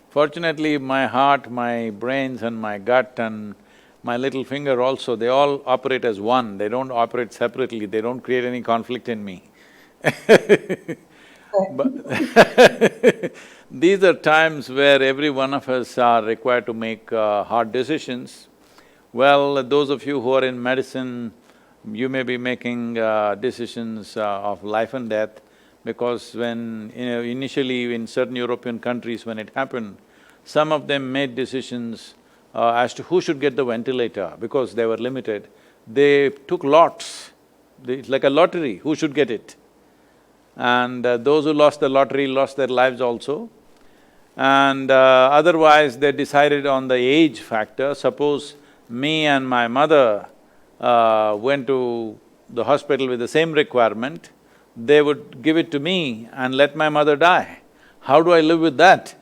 Speaker 3: Fortunately, my heart, my brains and my gut and my little finger also, they all operate as one, they don't operate separately, they don't create any conflict in me. But these are times where every one of us are required to make hard decisions. Well, those of you who are in medicine, you may be making decisions of life and death, because when, initially in certain European countries when it happened, some of them made decisions as to who should get the ventilator because they were limited. they took lots. It's like a lottery, who should get it? And those who lost the lottery lost their lives also. And otherwise, they decided on the age factor. Suppose me and my mother went to the hospital with the same requirement, they would give it to me and let my mother die. How do I live with that?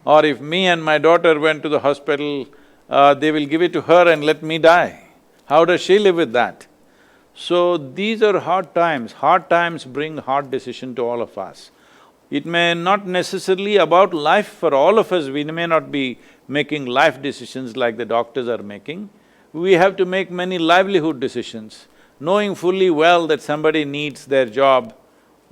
Speaker 3: Or if me and my daughter went to the hospital, they will give it to her and let me die. How does she live with that? So these are hard times. Hard times bring hard decision to all of us. It may not necessarily about life for all of us, we may not be making life decisions like the doctors are making. We have to make many livelihood decisions. Knowing fully well that somebody needs their job,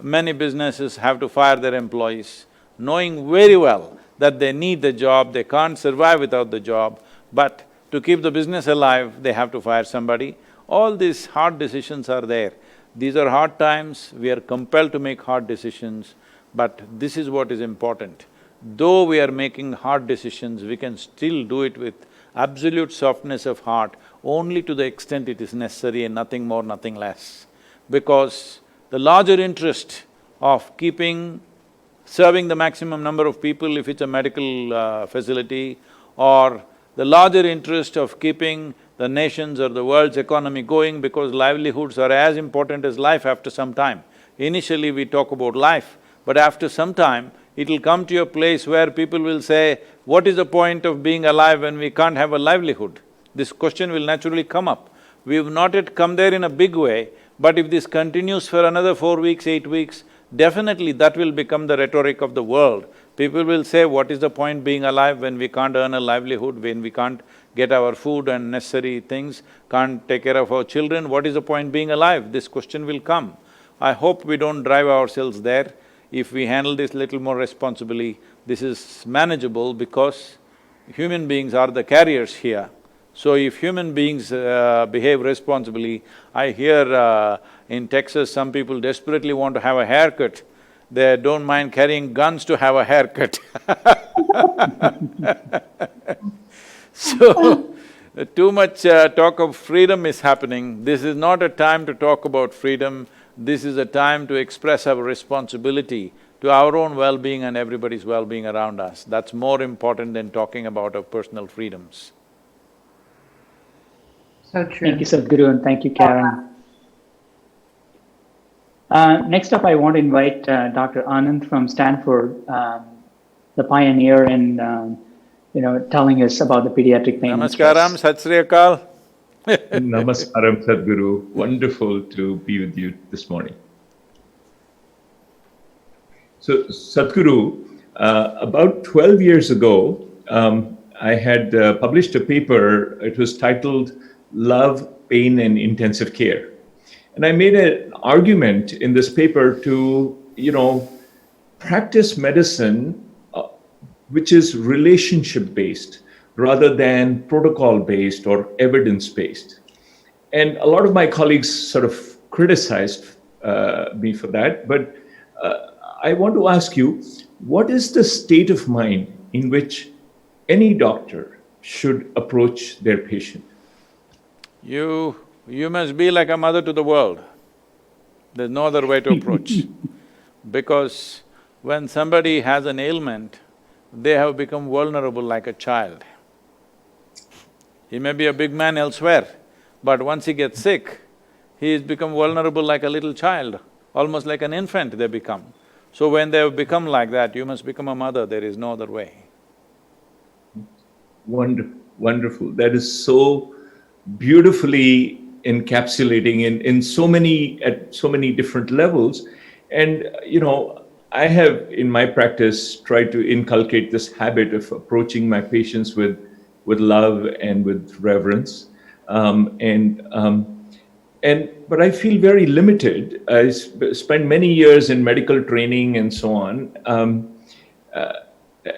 Speaker 3: many businesses have to fire their employees. Knowing very well that they need the job, they can't survive without the job, but to keep the business alive, they have to fire somebody. All these hard decisions are there. These are hard times, we are compelled to make hard decisions, but this is what is important. Though we are making hard decisions, we can still do it with absolute softness of heart, only to the extent it is necessary and nothing more, nothing less. Because the larger interest of serving the maximum number of people if it's a medical facility, or the larger interest of keeping the nation's or the world's economy going, because livelihoods are as important as life after some time. Initially we talk about life, but after some time, it'll come to a place where people will say, what is the point of being alive when we can't have a livelihood? This question will naturally come up. We've not yet come there in a big way, but if this continues for another 4 weeks, 8 weeks, definitely that will become the rhetoric of the world. People will say, what is the point being alive when we can't earn a livelihood, when we can't get our food and necessary things, can't take care of our children, what is the point being alive? This question will come. I hope we don't drive ourselves there. If we handle this little more responsibly, this is manageable because human beings are the carriers here. So if human beings behave responsibly, I hear in Texas some people desperately want to have a haircut, they don't mind carrying guns to have a haircut. So, too much talk of freedom is happening. This is not a time to talk about freedom, this is a time to express our responsibility to our own well-being and everybody's well-being around us. That's more important than talking about our personal freedoms.
Speaker 7: So true.
Speaker 4: Thank you, Sadhguru, and thank you, Karen. Next up, I want to invite Dr. Anand from Stanford, the pioneer in telling us about the pediatric pain.
Speaker 3: Namaskaram, Sat Sri Akal.
Speaker 8: Namaskaram, Sadhguru. Wonderful to be with you this morning. So, Sadhguru, about 12 years ago, I had published a paper. It was titled Love, Pain and Intensive Care. And I made an argument in this paper to, practice medicine which is relationship-based rather than protocol-based or evidence-based. And a lot of my colleagues sort of criticized me for that, but I want to ask you, what is the state of mind in which any doctor should approach their patient?
Speaker 3: You must be like a mother to the world. There's no other way to approach. Because when somebody has an ailment, they have become vulnerable like a child. He may be a big man elsewhere, but once he gets sick, he's become vulnerable like a little child, almost like an infant they become. So when they have become like that, you must become a mother, there is no other way.
Speaker 8: Wonderful. That is so beautifully encapsulating in so many different levels. And I have in my practice tried to inculcate this habit of approaching my patients with love and with reverence. But I feel very limited. I spent many years in medical training and so on.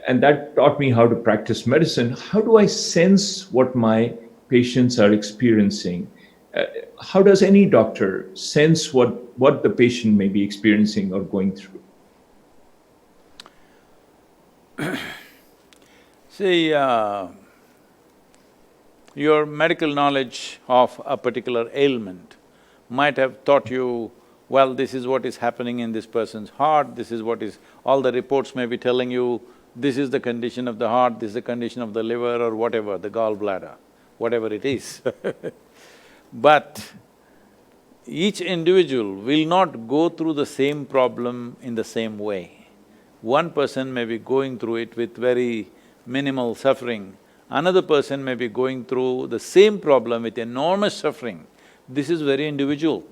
Speaker 8: And that taught me how to practice medicine. How do I sense what my patients are experiencing? How does any doctor sense what the patient may be experiencing or going through?
Speaker 3: See, your medical knowledge of a particular ailment might have taught you, well, this is what is happening in this person's heart, this is what is… all the reports may be telling you, this is the condition of the heart, this is the condition of the liver or whatever, the gallbladder, whatever it is But each individual will not go through the same problem in the same way. One person may be going through it with very minimal suffering, another person may be going through the same problem with enormous suffering. This is very individual.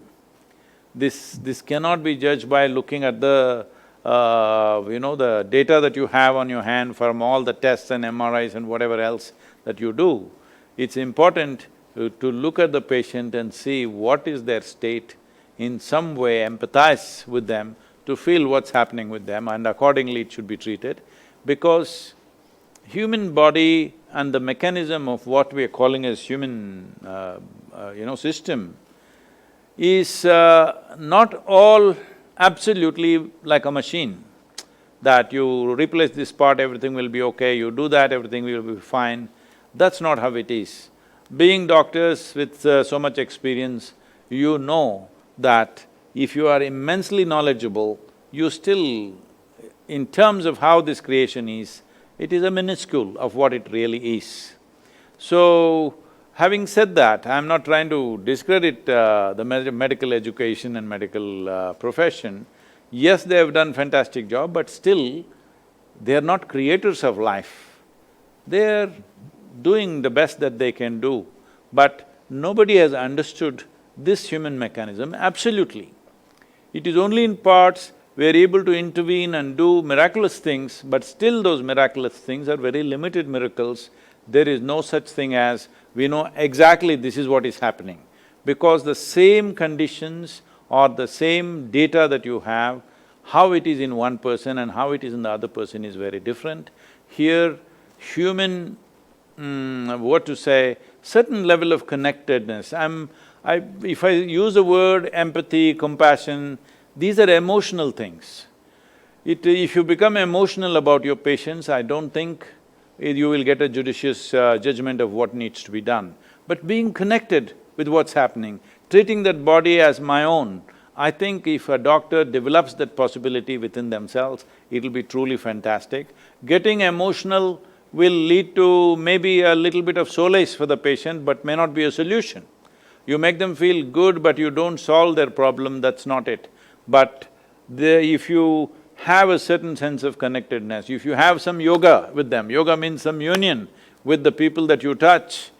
Speaker 3: This cannot be judged by looking at the, the data that you have on your hand from all the tests and MRIs and whatever else that you do. It's important to look at the patient and see what is their state, in some way empathize with them, to feel what's happening with them, and accordingly it should be treated. Because human body and the mechanism of what we are calling as human, system is not all absolutely like a machine, that you replace this part, everything will be okay, you do that, everything will be fine. That's not how it is. Being doctors with so much experience, you know that if you are immensely knowledgeable, you still… in terms of how this creation is, it is a minuscule of what it really is. So, having said that, I'm not trying to discredit the medical education and medical profession. Yes, they have done fantastic job, but still, they are not creators of life. They're doing the best that they can do, but nobody has understood this human mechanism absolutely. It is only in parts we are able to intervene and do miraculous things, but still those miraculous things are very limited miracles. There is no such thing as, we know exactly this is what is happening, because the same conditions or the same data that you have, how it is in one person and how it is in the other person is very different. Here, human… certain level of connectedness. If I use the word empathy, compassion, these are emotional things. If you become emotional about your patients, I don't think you will get a judicious judgment of what needs to be done. But being connected with what's happening, treating that body as my own, I think if a doctor develops that possibility within themselves, it'll be truly fantastic. Getting emotional will lead to maybe a little bit of solace for the patient, but may not be a solution. You make them feel good, but you don't solve their problem, that's not it. But if you have a certain sense of connectedness, if you have some yoga with them, yoga means some union with the people that you touch,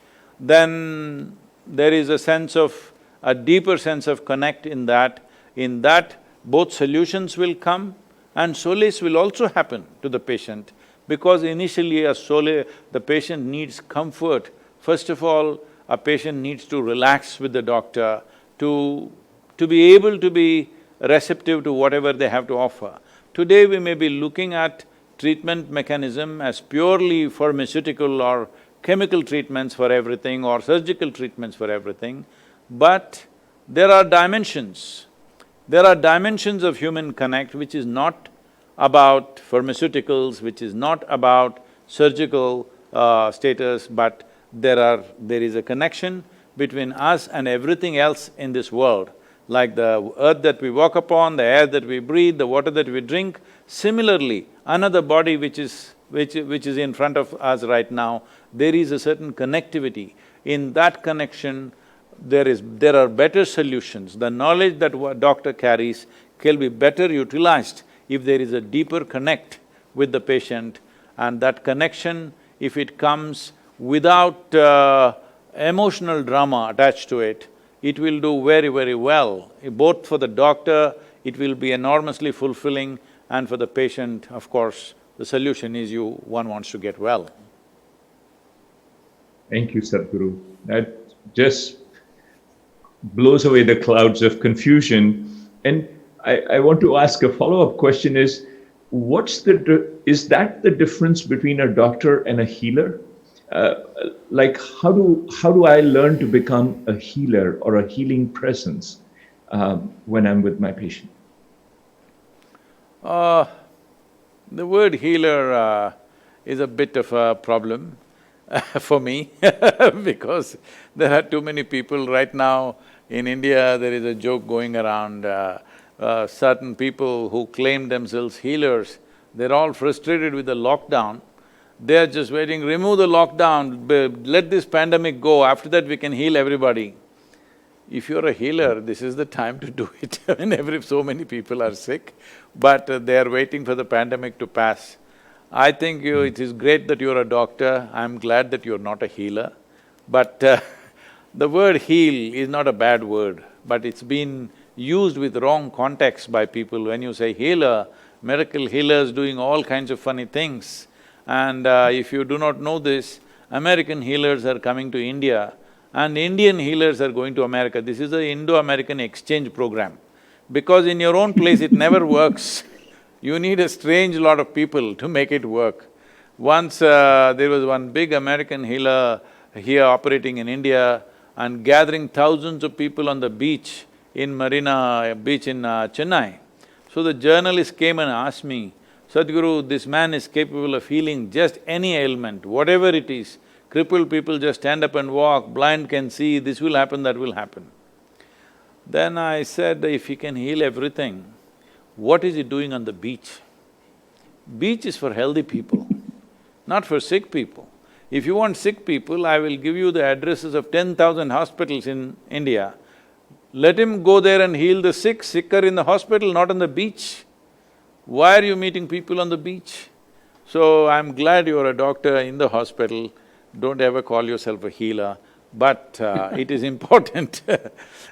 Speaker 3: then there is a deeper sense of connect in that. In that, both solutions will come and solace will also happen to the patient, because initially the patient needs comfort. First of all, a patient needs to relax with the doctor to be able to be receptive to whatever they have to offer. Today we may be looking at treatment mechanism as purely pharmaceutical or chemical treatments for everything or surgical treatments for everything, but there are dimensions. There are dimensions of human connect which is not about pharmaceuticals, which is not about surgical status, but there is a connection between us and everything else in this world. Like the earth that we walk upon, the air that we breathe, the water that we drink, similarly, another body which is in front of us right now, there is a certain connectivity. In that connection, there are better solutions. The knowledge that a doctor carries can be better utilized if there is a deeper connect with the patient, and that connection, if it comes without emotional drama attached to it, it will do very, very well. Both for the doctor, it will be enormously fulfilling, and for the patient, of course, the solution is one wants to get well.
Speaker 8: Thank you, Sadhguru. That just blows away the clouds of confusion. And I want to ask a follow-up question is, is that the difference between a doctor and a healer? Like how do I learn to become a healer or a healing presence when I'm with my patient?
Speaker 3: The word healer is a bit of a problem. for me because there are too many people right now. In India, there is a joke going around, certain people who claim themselves healers, they're all frustrated with the lockdown. They're just waiting, remove the lockdown, let this pandemic go, after that we can heal everybody. If you're a healer, this is the time to do it when so many people are sick, but they are waiting for the pandemic to pass. I think it is great that you're a doctor, I'm glad that you're not a healer, but the word heal is not a bad word, but it's been used with wrong context by people. When you say healer, miracle healers doing all kinds of funny things. And if you do not know this, American healers are coming to India and Indian healers are going to America. This is an Indo-American exchange program. Because in your own place it never works. You need a strange lot of people to make it work. Once there was one big American healer here operating in India and gathering thousands of people on the beach in Marina Beach in Chennai. So the journalist came and asked me, Sadhguru, this man is capable of healing just any ailment, whatever it is. Crippled people just stand up and walk, blind can see, this will happen, that will happen. Then I said, if he can heal everything, what is he doing on the beach? Beach is for healthy people, not for sick people. If you want sick people, I will give you the addresses of 10,000 hospitals in India. Let him go there and heal the sick, sicker in the hospital, not on the beach. Why are you meeting people on the beach? So I'm glad you're a doctor in the hospital, don't ever call yourself a healer, but it is important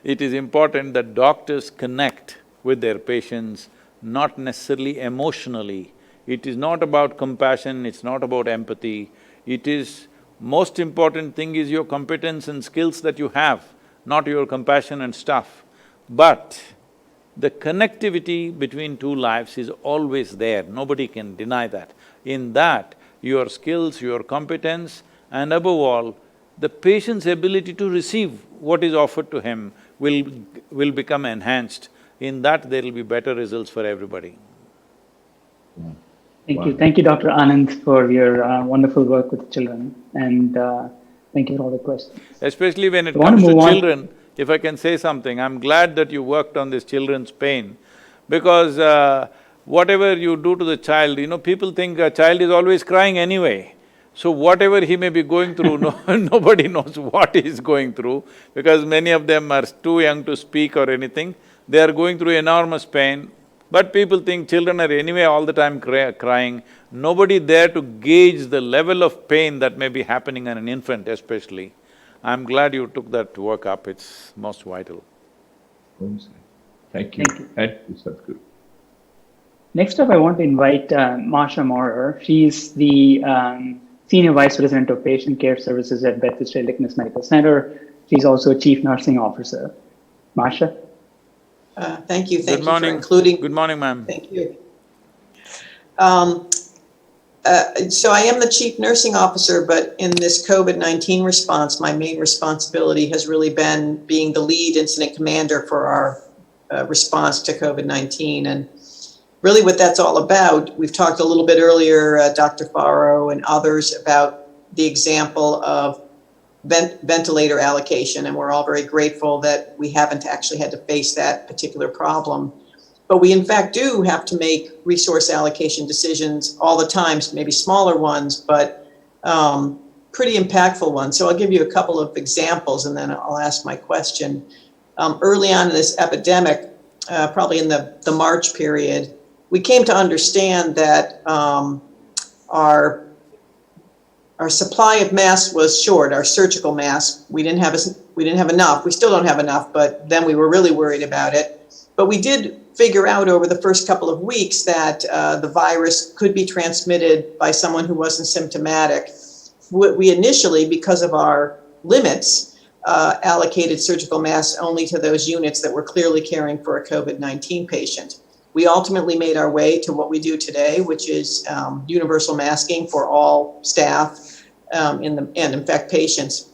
Speaker 3: it is important that doctors connect with their patients, not necessarily emotionally. It is not about compassion, it's not about empathy. It is… most important thing is your competence and skills that you have, not your compassion and stuff. But the connectivity between two lives is always there, nobody can deny that. In that, your skills, your competence, and above all, the patient's ability to receive what is offered to him will become enhanced. In that, there will be better results for everybody.
Speaker 4: Thank you, Dr. Anand, for your wonderful work with children, and thank you for all the questions.
Speaker 3: Especially when it comes to children, if I can say something, I'm glad that you worked on this children's pain, because whatever you do to the child, people think a child is always crying anyway. So whatever he may be going through, nobody knows what he is going through, because many of them are too young to speak or anything. They are going through enormous pain, but people think children are anyway all the time crying. Nobody there to gauge the level of pain that may be happening on an infant especially. I'm glad you took that work up, it's most vital.
Speaker 8: Thank you. Thank you, Sadhguru.
Speaker 4: Next up, I want to invite Marsha Maurer. She's the Senior Vice President of Patient Care Services at Bethesda Lickness Medical Center. She's also a Chief Nursing Officer. Marsha?
Speaker 9: Thank you.
Speaker 3: Good morning.
Speaker 9: For including…
Speaker 3: Good morning, ma'am.
Speaker 9: Thank you. So I am the Chief Nursing Officer, but in this COVID-19 response, my main responsibility has really been being the lead incident commander for our response to COVID-19. And really what that's all about, we've talked a little bit earlier, Dr. Faro and others, about the example of ventilator allocation, and we're all very grateful that we haven't actually had to face that particular problem. But we in fact do have to make resource allocation decisions all the time, maybe smaller ones, but pretty impactful ones. So I'll give you a couple of examples and then I'll ask my question. Early on in this epidemic, probably in the March period, we came to understand that our supply of masks was short, our surgical masks. We didn't have enough. We still don't have enough, but then we were really worried about it. But we did figure out over the first couple of weeks that the virus could be transmitted by someone who wasn't symptomatic. We initially, because of our limits, allocated surgical masks only to those units that were clearly caring for a COVID-19 patient. We ultimately made our way to what we do today, which is universal masking for all staff and infect patients.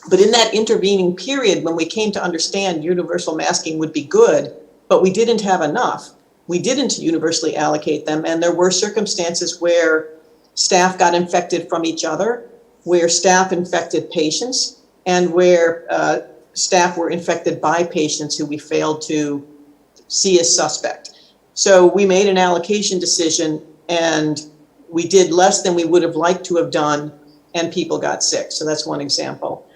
Speaker 9: But in that intervening period, when we came to understand universal masking would be good, but we didn't have enough, we didn't universally allocate them, and there were circumstances where staff got infected from each other, where staff infected patients and where staff were infected by patients who we failed to see as suspect. So we made an allocation decision and we did less than we would have liked to have done, and people got sick. So that's one example.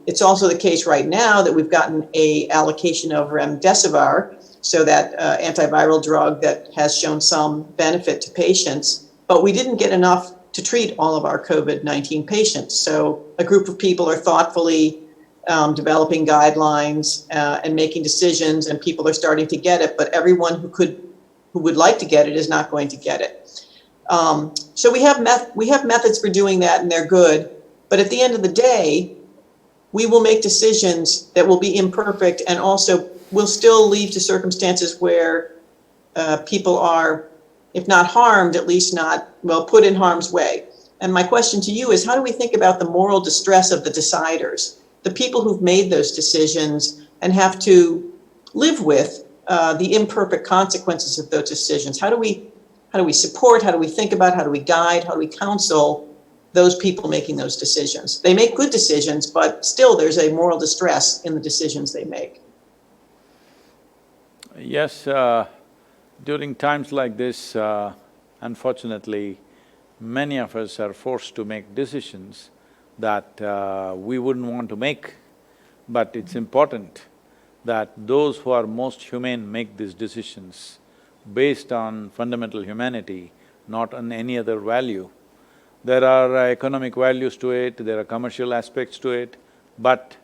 Speaker 9: It's also the case right now that we've gotten a allocation of remdesivir, so that antiviral drug that has shown some benefit to patients, but we didn't get enough to treat all of our COVID-19 patients. So a group of people are thoughtfully developing guidelines and making decisions, and people are starting to get it, but everyone who would like to get it is not going to get it. So we have methods for doing that, and they're good, but at the end of the day, we will make decisions that will be imperfect and also will still lead to circumstances where people are, if not harmed, at least not, well, put in harm's way. And my question to you is, how do we think about the moral distress of the deciders, the people who've made those decisions and have to live with the imperfect consequences of those decisions? How do we support, how do we think about, how do we guide, how do we counsel those people making those decisions? They make good decisions, but still there's a moral distress in the decisions they make.
Speaker 3: Yes, during times like this, unfortunately, many of us are forced to make decisions that we wouldn't want to make. But it's important that those who are most humane make these decisions based on fundamental humanity, not on any other value. There are economic values to it, there are commercial aspects to it, but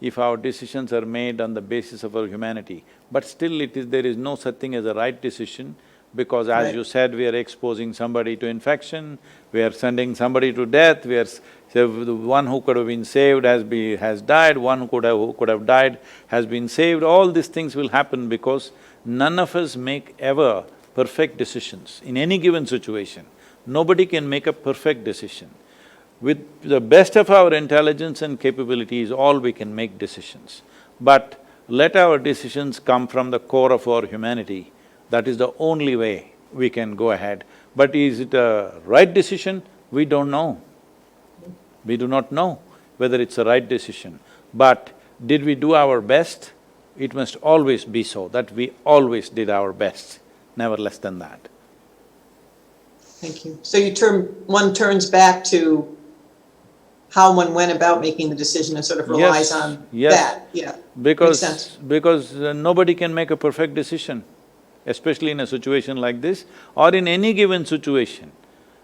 Speaker 3: if our decisions are made on the basis of our humanity, but still there is no such thing as a right decision, because as you said, we are exposing somebody to infection, we are sending somebody to death, the one who could have been saved has died, one who could have died has been saved. All these things will happen because none of us make ever perfect decisions in any given situation. Nobody can make a perfect decision. With the best of our intelligence and capabilities, all we can make decisions. But let our decisions come from the core of our humanity. That is the only way we can go ahead. But is it a right decision? We don't know. We do not know whether it's a right decision. But did we do our best? It must always be so, that we always did our best, never less than that.
Speaker 9: Thank you. So one turns back to how one went about making the decision and sort of relies on that. Yeah,
Speaker 3: Because nobody can make a perfect decision, especially in a situation like this or in any given situation.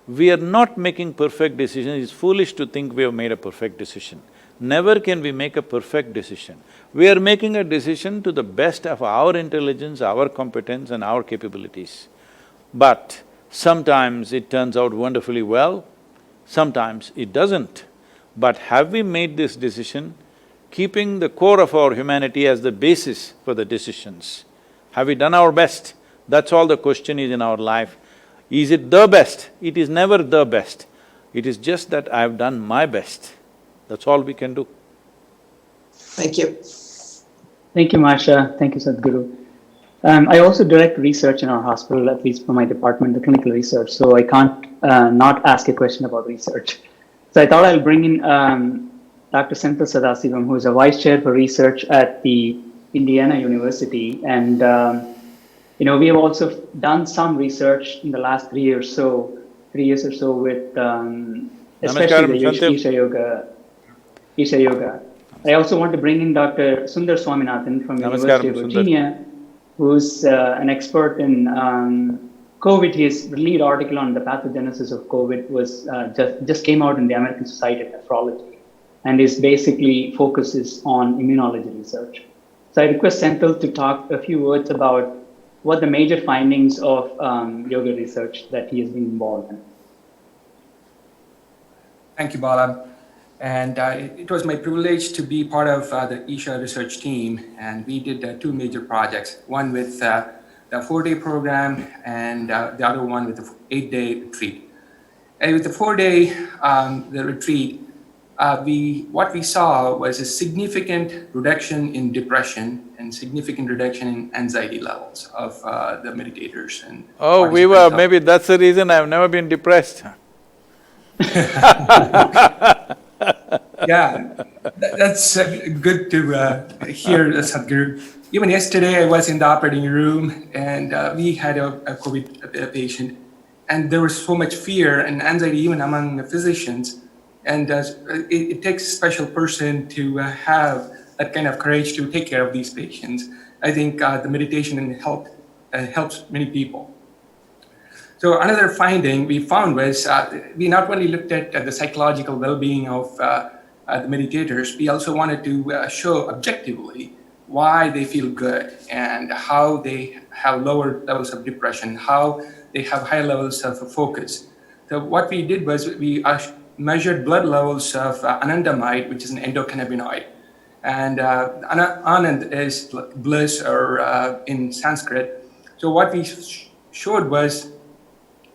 Speaker 3: We are not making perfect decisions. It's foolish to think we have made a perfect decision. Never can we make a perfect decision. We are making a decision to the best of our intelligence, our competence and our capabilities. But sometimes it turns out wonderfully well, sometimes it doesn't. But have we made this decision keeping the core of our humanity as the basis for the decisions? Have we done our best? That's all the question is in our life. Is it the best? It is never the best. It is just that I have done my best. That's all we can do.
Speaker 9: Thank you.
Speaker 4: Thank you, Marsha. Thank you, Sadhguru. I also direct research in our hospital, at least for my department, the clinical research, so I can't not ask a question about research. So I thought I'll bring in Dr. Senthil Sadasivam, who is a vice chair for research at the Indiana University. And we have also done some research in the last 3 years or so with especially the Isha Yoga. I also want to bring in Dr. Sundar Swaminathan from the University of Virginia, who's an expert in COVID. His lead article on the pathogenesis of COVID was just came out in the American Society of Nephrology, and his basically focuses on immunology research. So I request Senthil to talk a few words about what the major findings of yoga research that he has been involved in.
Speaker 10: Thank you, Bala. And it was my privilege to be part of the Isha research team, and we did two major projects, one with the 4-day program and the other one with the 8-day retreat. And with the 4-day the retreat, what we saw was a significant reduction in depression and significant reduction in anxiety levels of the meditators. And
Speaker 3: maybe that's the reason I've never been depressed.
Speaker 10: Yeah, that's good to hear, Sadhguru. Even yesterday, I was in the operating room, and we had a COVID patient, and there was so much fear and anxiety even among the physicians. And it takes a special person to have that kind of courage to take care of these patients. I think the meditation and helps many people. So another finding we found was we not only looked at the psychological well-being of the meditators, we also wanted to show objectively why they feel good and how they have lower levels of depression, how they have higher levels of focus. So what we did was we measured blood levels of anandamide, which is an endocannabinoid. And anand is bliss or in Sanskrit. So what we showed was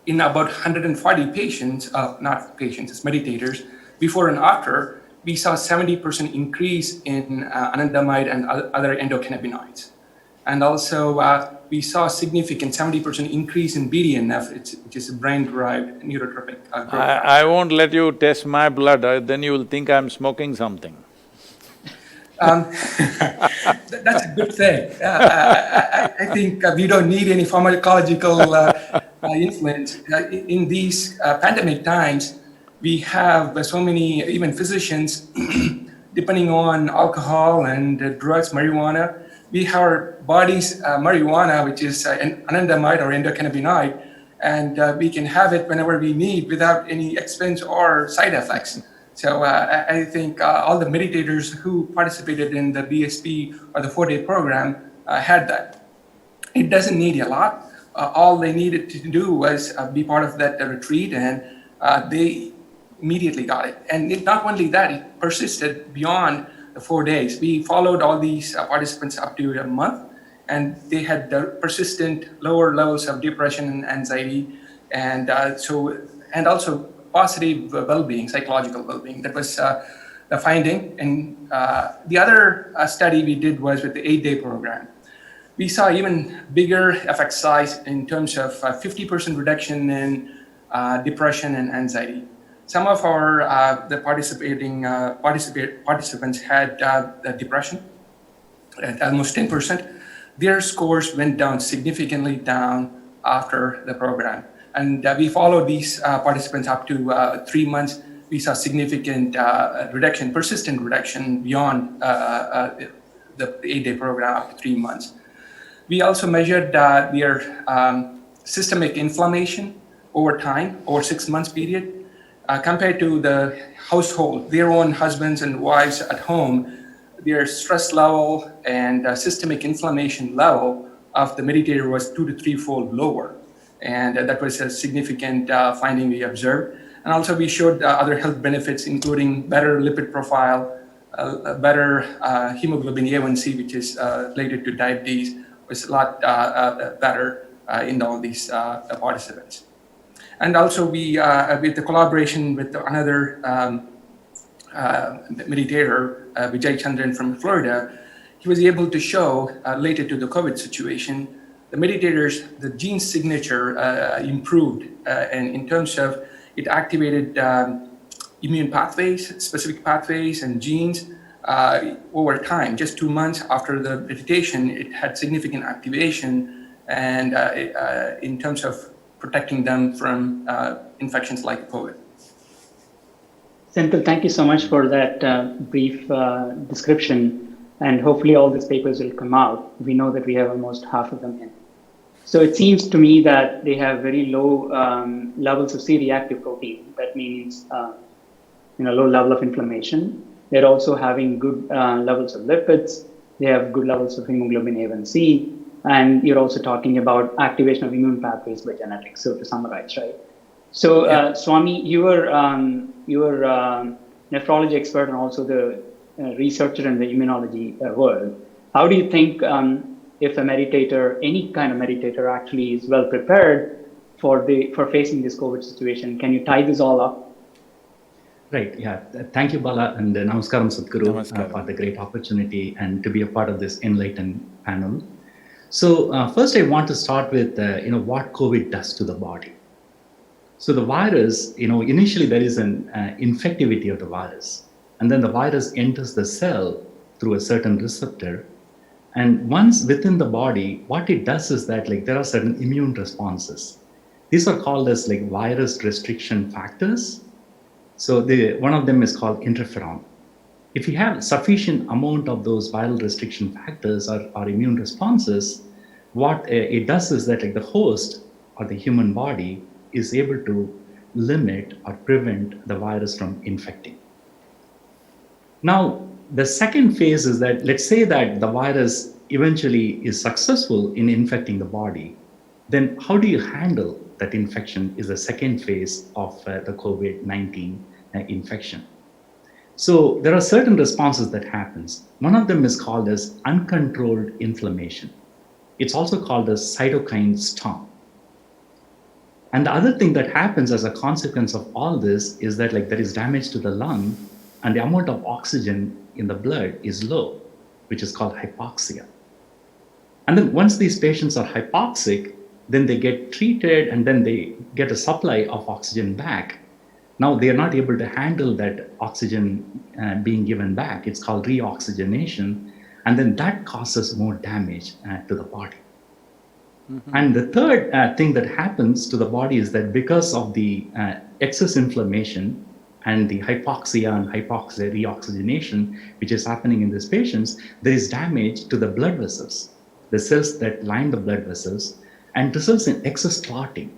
Speaker 10: in about 140 patients, not patients, it's meditators, before and after, we saw 70% increase in anandamide and other endocannabinoids. And also, we saw a significant 70% increase in BDNF, which is a brain-derived neurotropic growth.
Speaker 3: I won't let you test my blood, then you will think I'm smoking something.
Speaker 10: That's a good thing. I think we don't need any pharmacological influence. In these pandemic times, we have so many, even physicians, depending on alcohol and drugs, marijuana, we have our body's marijuana, which is an anandamide or endocannabinoid, and we can have it whenever we need without any expense or side effects. So I think all the meditators who participated in the BSP or the 4-day program had that. It doesn't need a lot. All they needed to do was be part of that retreat, and they immediately got it. And not only that, it persisted beyond the 4 days. We followed all these participants up to a month, and they had persistent lower levels of depression and anxiety, and also positive well-being, psychological well-being. That was the finding. And the other study we did was with the 8-day program. We saw even bigger effect size in terms of 50% reduction in depression and anxiety. Some of our the participants had depression at almost 10%. Their scores went down significantly down after the program. And we followed these participants up to 3 months. We saw significant reduction, persistent reduction beyond the 8-day program up to 3 months. We also measured their systemic inflammation over time, over 6 months period, compared to the household, their own husbands and wives at home. Their stress level and systemic inflammation level of the meditator was 2 to 3-fold lower. And that was a significant finding we observed. And also we showed other health benefits, including better lipid profile, better hemoglobin A1C, which is related to diabetes, was a lot better in all these participants. And also we, with the collaboration with another meditator, Vijay Chandran from Florida, he was able to show, related to the COVID situation, the meditators, the gene signature improved, and in terms of it activated immune pathways, specific pathways and genes over time. Just 2 months after the meditation, it had significant activation, and in terms of protecting them from infections like COVID.
Speaker 4: Senthil, thank you so much for that brief description, and hopefully all these papers will come out. We know that we have almost half of them in. So it seems to me that they have very low levels of C-reactive protein. That means low level of inflammation. They're also having good levels of lipids. They have good levels of hemoglobin A1C. And you're also talking about activation of immune pathways by genetics. So to summarize, right? So Swami, you were nephrology expert and also the researcher in the immunology world. How do you think if a meditator, any kind of meditator, actually is well prepared for facing this COVID situation? Can you tie this all up?
Speaker 11: Right. Yeah. Thank you, Bala, and Namaskaram, Sadhguru, for the great opportunity and to be a part of this enlightened panel. So first, I want to start with what COVID does to the body. So the virus, initially there is an infectivity of the virus, and then the virus enters the cell through a certain receptor. And once within the body, what it does is that there are certain immune responses. These are called as virus restriction factors. So one of them is called interferon. If you have sufficient amount of those viral restriction factors or immune responses, what it does is that the host or the human body is able to limit or prevent the virus from infecting. Now, the second phase is that, let's say that the virus eventually is successful in infecting the body, then how do you handle that infection is the second phase of the COVID-19 infection. So there are certain responses that happens. One of them is called as uncontrolled inflammation. It's also called as cytokine storm. And the other thing that happens as a consequence of all this is that there is damage to the lung, and the amount of oxygen in the blood is low, which is called hypoxia. And then once these patients are hypoxic, then they get treated and then they get a supply of oxygen back. Now they are not able to handle that oxygen being given back. It's called reoxygenation. And then that causes more damage to the body. Mm-hmm. And the third thing that happens to the body is that because of the excess inflammation and the hypoxia and reoxygenation, which is happening in these patients, there is damage to the blood vessels, the cells that line the blood vessels, and results in excess clotting.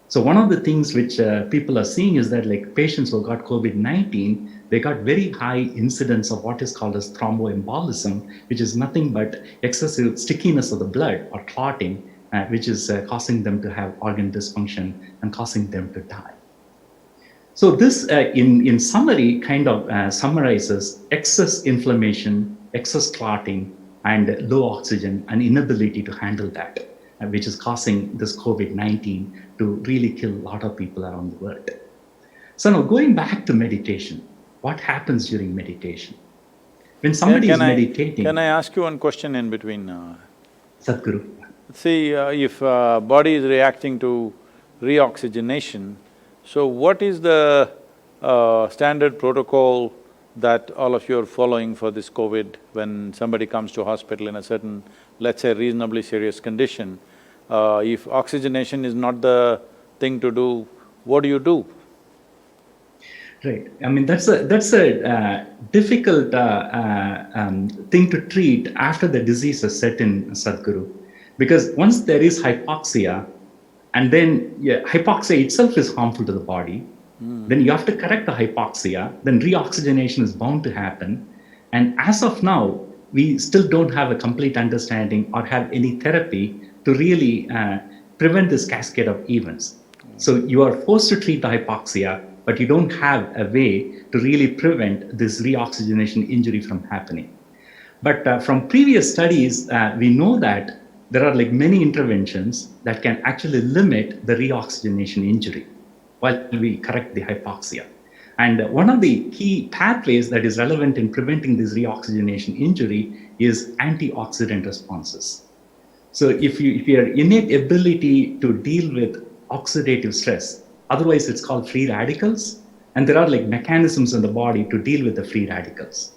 Speaker 11: So one of the things which people are seeing is that patients who got COVID-19, they got very high incidence of what is called as thromboembolism, which is nothing but excessive stickiness of the blood or clotting, which is causing them to have organ dysfunction and causing them to die. So this, in summary, kind of summarizes excess inflammation, excess clotting, and low oxygen and inability to handle that, which is causing this COVID-19 to really kill a lot of people around the world. So now going back to meditation, what happens during meditation? When somebody is meditating…
Speaker 3: Can I ask you one question in between?
Speaker 11: Sadhguru.
Speaker 3: See, if body is reacting to reoxygenation, so what is the standard protocol that all of you are following for this COVID when somebody comes to hospital in a certain, let's say, reasonably serious condition? If oxygenation is not the thing to do, what do you do?
Speaker 11: Right. I mean, that's a difficult thing to treat after the disease has set in, Sadhguru. Because once there is hypoxia, and then hypoxia itself is harmful to the body, then you have to correct the hypoxia, then reoxygenation is bound to happen. And as of now, we still don't have a complete understanding or have any therapy to really prevent this cascade of events. So you are forced to treat the hypoxia, but you don't have a way to really prevent this reoxygenation injury from happening. But from previous studies, we know that there are many interventions that can actually limit the reoxygenation injury while we correct the hypoxia. And one of the key pathways that is relevant in preventing this reoxygenation injury is antioxidant responses. So if your innate ability to deal with oxidative stress, otherwise it's called free radicals, and there are mechanisms in the body to deal with the free radicals.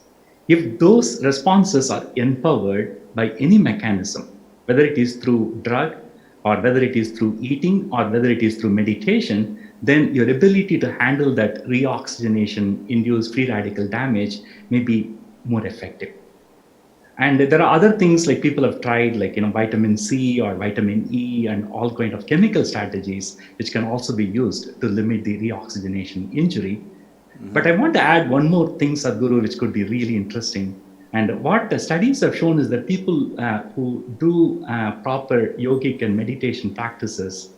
Speaker 11: If those responses are empowered by any mechanism, whether it is through drug or whether it is through eating or whether it is through meditation, then your ability to handle that reoxygenation induced free radical damage may be more effective. And there are other things people have tried, vitamin C or vitamin E and all kind of chemical strategies, which can also be used to limit the reoxygenation injury. Mm-hmm. But I want to add one more thing, Sadhguru, which could be really interesting. And what the studies have shown is that people who do proper yogic and meditation practices,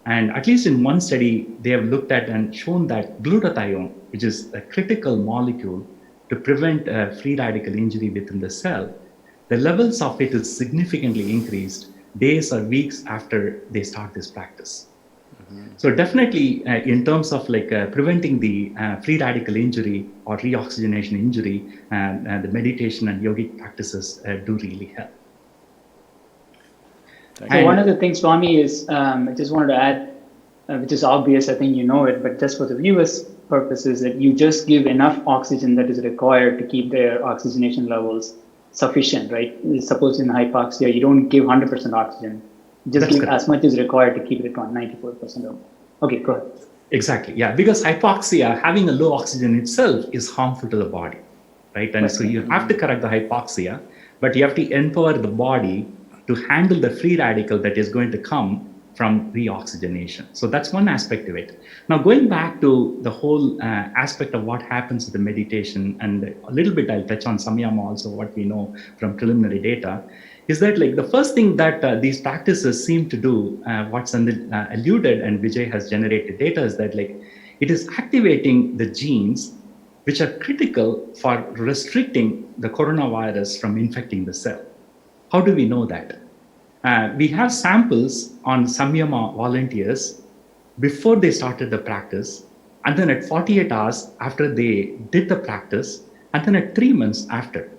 Speaker 11: and at least in one study, they have looked at and shown that glutathione, which is a critical molecule to prevent free radical injury within the cell, the levels of it is significantly increased days or weeks after they start this practice. Mm-hmm. So definitely in terms of preventing the free radical injury or reoxygenation injury, the meditation and yogic practices do really help.
Speaker 4: So one of the things, Swami, is I just wanted to add, which is obvious, I think you know it, but just for the viewers' purposes, that you just give enough oxygen that is required to keep their oxygenation levels sufficient, right? Suppose in hypoxia, you don't give 100% oxygen. Just
Speaker 11: That's
Speaker 4: give
Speaker 11: correct.
Speaker 4: as much as required to keep it at 94% of. Okay, go ahead.
Speaker 11: Exactly, yeah, because hypoxia, having a low oxygen itself is harmful to the body, right? And so you have to correct the hypoxia, but you have to empower the body to handle the free radical that is going to come from reoxygenation. So that's one aspect of it. Now, going back to the whole aspect of what happens with the meditation, and a little bit I'll touch on samyama also, what we know from preliminary data, is that like the first thing that these practices seem to do, what's alluded and Vijay has generated data, is that like it is activating the genes which are critical for restricting the coronavirus from infecting the cell. How do we know that? We have samples on samyama volunteers before they started the practice, and then at 48 hours after they did the practice, and then at 3 months after.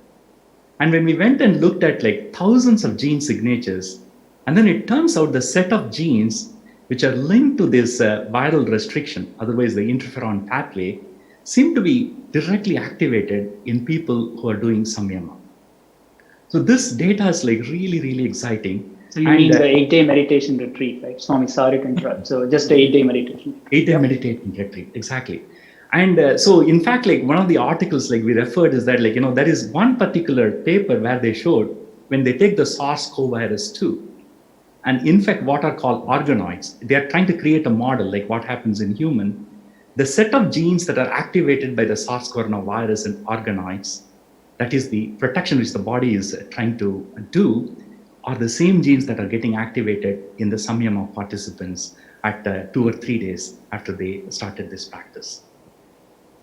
Speaker 11: And when we went and looked at like thousands of gene signatures, and then it turns out the set of genes which are linked to this viral restriction, otherwise the interferon pathway, seem to be directly activated in people who are doing samyama. So this data is like really, really exciting.
Speaker 4: So you mean the 8-day meditation retreat, right? Swami, sorry to interrupt. So just a 8-day meditation.
Speaker 11: 8-day meditation retreat, exactly. And so in fact, like one of the articles like we referred is that like, you know, there is one particular paper where they showed when they take the SARS-CoV virus 2 and infect what are called organoids, they are trying to create a model like what happens in human. The set of genes that are activated by the SARS coronavirus and organoids, that is the protection which the body is trying to do, are the same genes that are getting activated in the samyama participants at 2 or 3 days after they started this practice.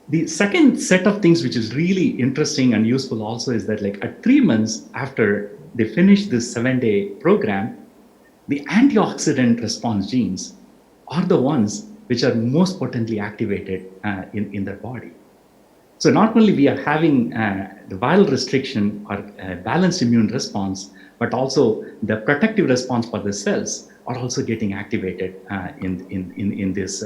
Speaker 11: The second set of things which is really interesting and useful also is that like at 3 months after they finish this 7-day program, the antioxidant response genes are the ones which are most potently activated in their body. So not only we are having the viral restriction or balanced immune response, but also the protective response for the cells are also getting activated in this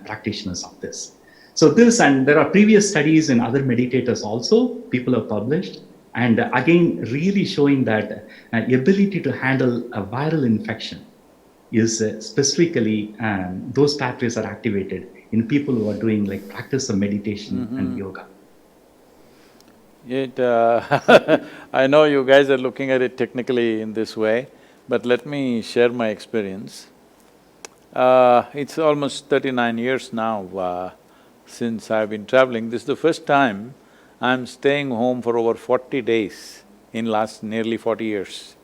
Speaker 11: practitioners of this. So this, and there are previous studies in other meditators also, people have published, and again, really showing that ability to handle a viral infection is specifically, those pathways are activated in people who are doing like practice of meditation and yoga.
Speaker 3: I know you guys are looking at it technically in this way, but let me share my experience. It's almost 39 years now since I've been traveling. This is the first time I'm staying home for over 40 days in last nearly 40 years.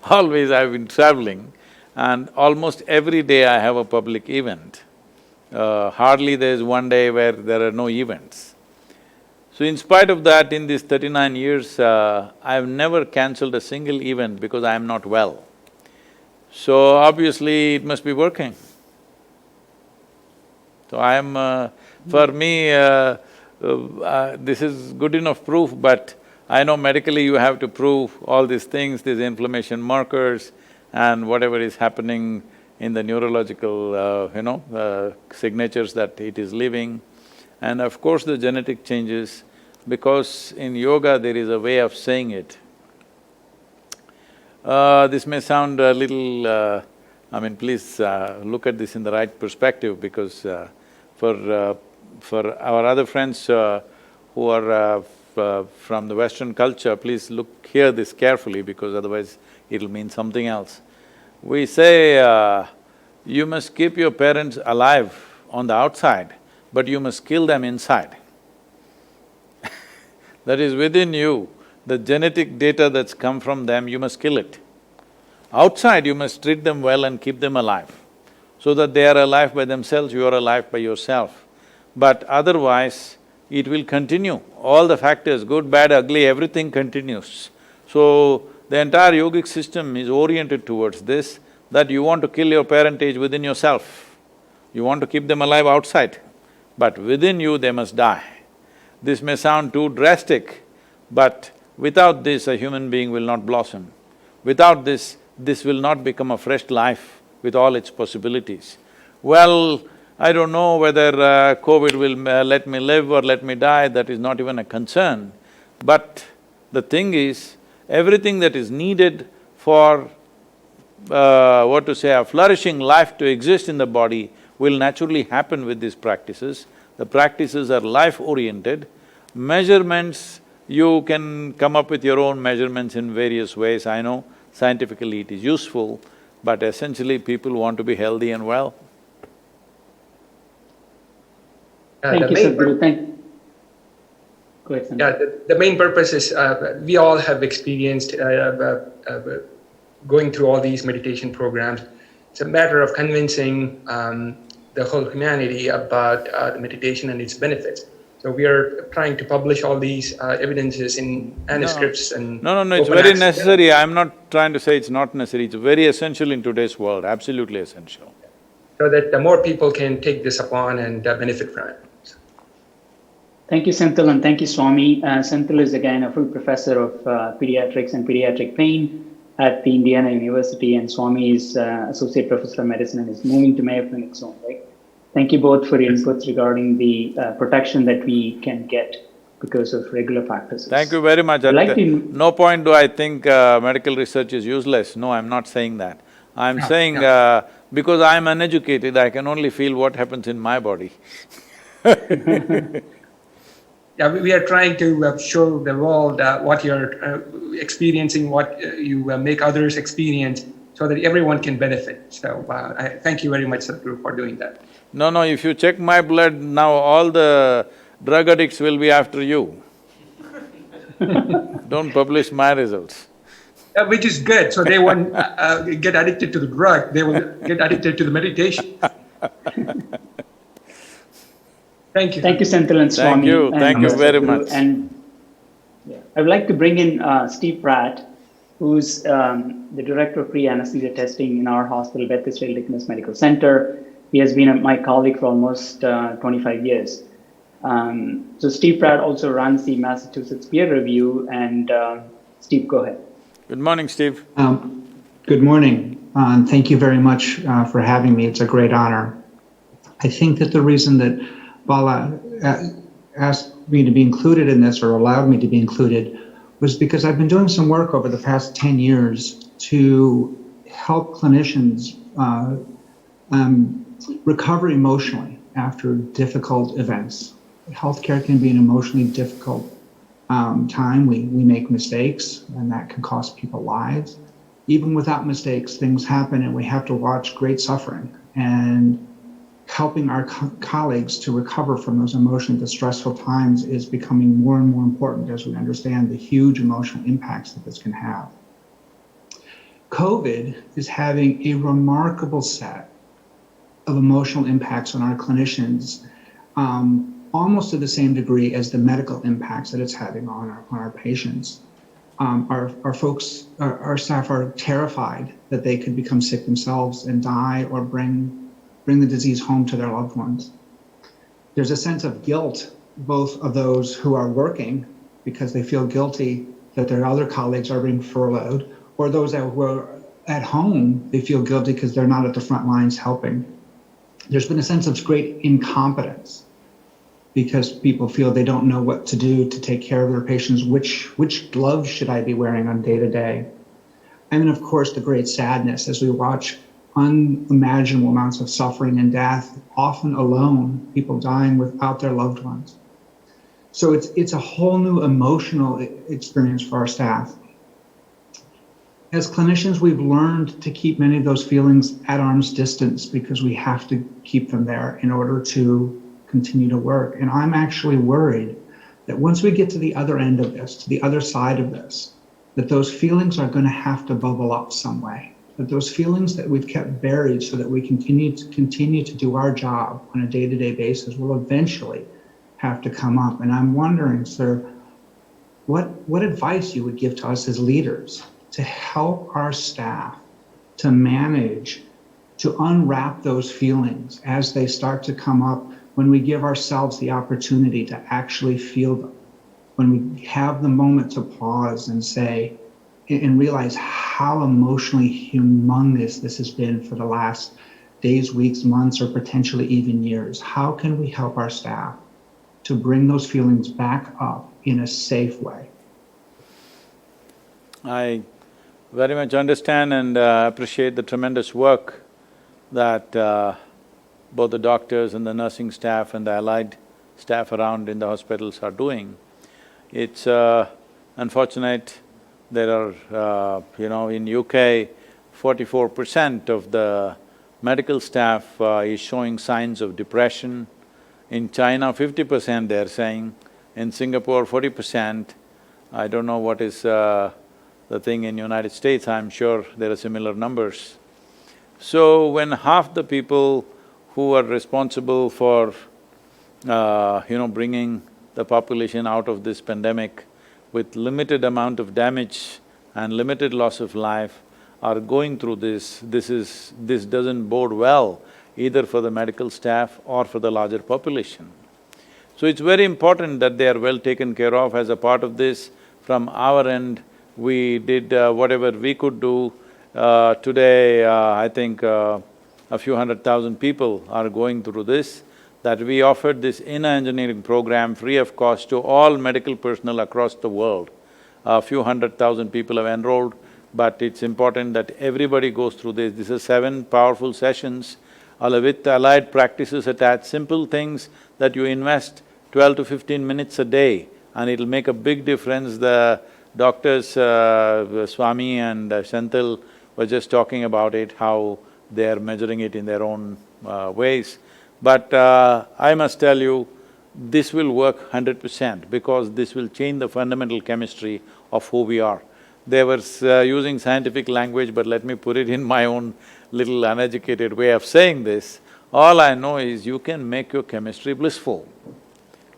Speaker 3: Always I've been traveling, and almost every day I have a public event. Hardly there's one day where there are no events. So in spite of that, in these 39 years, I've never cancelled a single event because I am not well. So obviously it must be working. So I am… for me, this is good enough proof, but I know medically you have to prove all these things, these inflammation markers and whatever is happening in the neurological, signatures that it is leaving. And of course the genetic changes, because in yoga there is a way of saying it. This may sound a little… please look at this in the right perspective, because for our other friends who are from the Western culture, please hear this carefully, because otherwise it'll mean something else. We say, you must keep your parents alive on the outside, but you must kill them inside. That is within you, the genetic data that's come from them, you must kill it. Outside, you must treat them well and keep them alive, so that they are alive by themselves, you are alive by yourself. But otherwise, it will continue. All the factors, good, bad, ugly, everything continues. So, the entire yogic system is oriented towards this, that you want to kill your parentage within yourself. You want to keep them alive outside, but within you they must die. This may sound too drastic, but without this a human being will not blossom. Without this, this will not become a fresh life with all its possibilities. Well, I don't know whether COVID will let me live or let me die, that is not even a concern. But the thing is, everything that is needed for a flourishing life to exist in the body will naturally happen with these practices. The practices are life-oriented. Measurements, you can come up with your own measurements in various ways. I know scientifically it is useful, but essentially people want to be healthy and well.
Speaker 4: Thank you, Sadhguru. Go ahead, Sanjay.
Speaker 10: Yeah, the main purpose is we all have experienced going through all these meditation programs. It's a matter of convincing the whole humanity about the meditation and its benefits. So we are trying to publish all these evidences in manuscripts and…
Speaker 3: No, it's very necessary. I'm not trying to say it's not necessary, it's very essential in today's world, absolutely essential.
Speaker 10: So that the more people can take this upon and benefit from it.
Speaker 4: Thank you, Senthil, and thank you, Swami. Senthil is again a full professor of pediatrics and pediatric pain at the Indiana University, and Swami is associate professor of medicine and is moving to Mayo Clinic soon, right? Thank you both for your inputs regarding the protection that we can get because of regular practices.
Speaker 3: Thank you very much. No point do I think medical research is useless. No, I'm not saying that. I'm saying because I'm uneducated, I can only feel what happens in my body.
Speaker 10: Yeah, we are trying to show the world what you're experiencing, what you make others experience, so that everyone can benefit. So I thank you very much, Sadhguru, for doing that.
Speaker 3: No, if you check my blood, now all the drug addicts will be after you. Don't publish my results.
Speaker 10: Which is good, so they won't get addicted to the drug, they will get addicted to the meditation. Thank you.
Speaker 4: Thank you, Senthil and Swami.
Speaker 3: Thank you very much.
Speaker 4: And I would like to bring in Steve Pratt, who's the director of pre-anesthesia testing in our hospital, Beth Israel Deaconess Medical Center. He has been my colleague for almost 25 years. So Steve Pratt also runs the Massachusetts peer review, and Steve, go ahead.
Speaker 3: Good morning, Steve.
Speaker 12: Good morning. Thank you very much for having me. It's a great honor. I think that the reason that Bala asked me to be included in this, or allowed me to be included, was because I've been doing some work over the past 10 years to help clinicians recover emotionally after difficult events. Healthcare can be an emotionally difficult time. We make mistakes, and that can cost people lives. Even without mistakes, things happen, and we have to watch great suffering. And helping our colleagues to recover from those emotionally distressful times is becoming more and more important as we understand the huge emotional impacts that this can have. COVID is having a remarkable set of emotional impacts on our clinicians, almost to the same degree as the medical impacts that it's having on our patients. Our folks, our staff are terrified that they could become sick themselves and die or bring the disease home to their loved ones. There's a sense of guilt, both of those who are working because they feel guilty that their other colleagues are being furloughed, or those who are at home, they feel guilty because they're not at the front lines helping. There's been a sense of great incompetence because people feel they don't know what to do to take care of their patients. Which gloves should I be wearing on day to day? And then, of course, the great sadness as we watch unimaginable amounts of suffering and death, often alone, people dying without their loved ones. So it's a whole new emotional experience for our staff. As clinicians, we've learned to keep many of those feelings at arm's distance because we have to keep them there in order to continue to work. And I'm actually worried that once we get to the other end of this, to the other side of this, that those feelings are going to have to bubble up some way. That those feelings that we've kept buried so that we continue to do our job on a day-to-day basis will eventually have to come up. And I'm wondering, sir, what advice you would give to us as leaders to help our staff to manage, to unwrap those feelings as they start to come up, when we give ourselves the opportunity to actually feel them, when we have the moment to pause and say, and realize how emotionally humongous this has been for the last days, weeks, months, or potentially even years. How can we help our staff to bring those feelings back up in a safe way?
Speaker 3: I very much understand and appreciate the tremendous work that both the doctors and the nursing staff and the allied staff around in the hospitals are doing. It's unfortunate there are, in UK, 44% of the medical staff is showing signs of depression. In China, 50% they're saying. In Singapore, 40%. I don't know what is the thing in United States, I'm sure there are similar numbers. So when half the people who are responsible for, bringing the population out of this pandemic with limited amount of damage and limited loss of life are going through this doesn't bode well either for the medical staff or for the larger population. So it's very important that they are well taken care of. As a part of this, from our end, we did whatever we could do. Today, I think a few 100,000 people are going through this, that we offered this inner engineering program free of cost to all medical personnel across the world. A few 100,000 people have enrolled, but it's important that everybody goes through this. This is 7 powerful sessions with allied practices attached, simple things that you invest 12 to 15 minutes a day and it'll make a big difference. The doctors, Swami and Shantil were just talking about it, how they're measuring it in their own ways. But I must tell you, this will work 100% because this will change the fundamental chemistry of who we are. They were using scientific language, but let me put it in my own little uneducated way of saying this. All I know is you can make your chemistry blissful,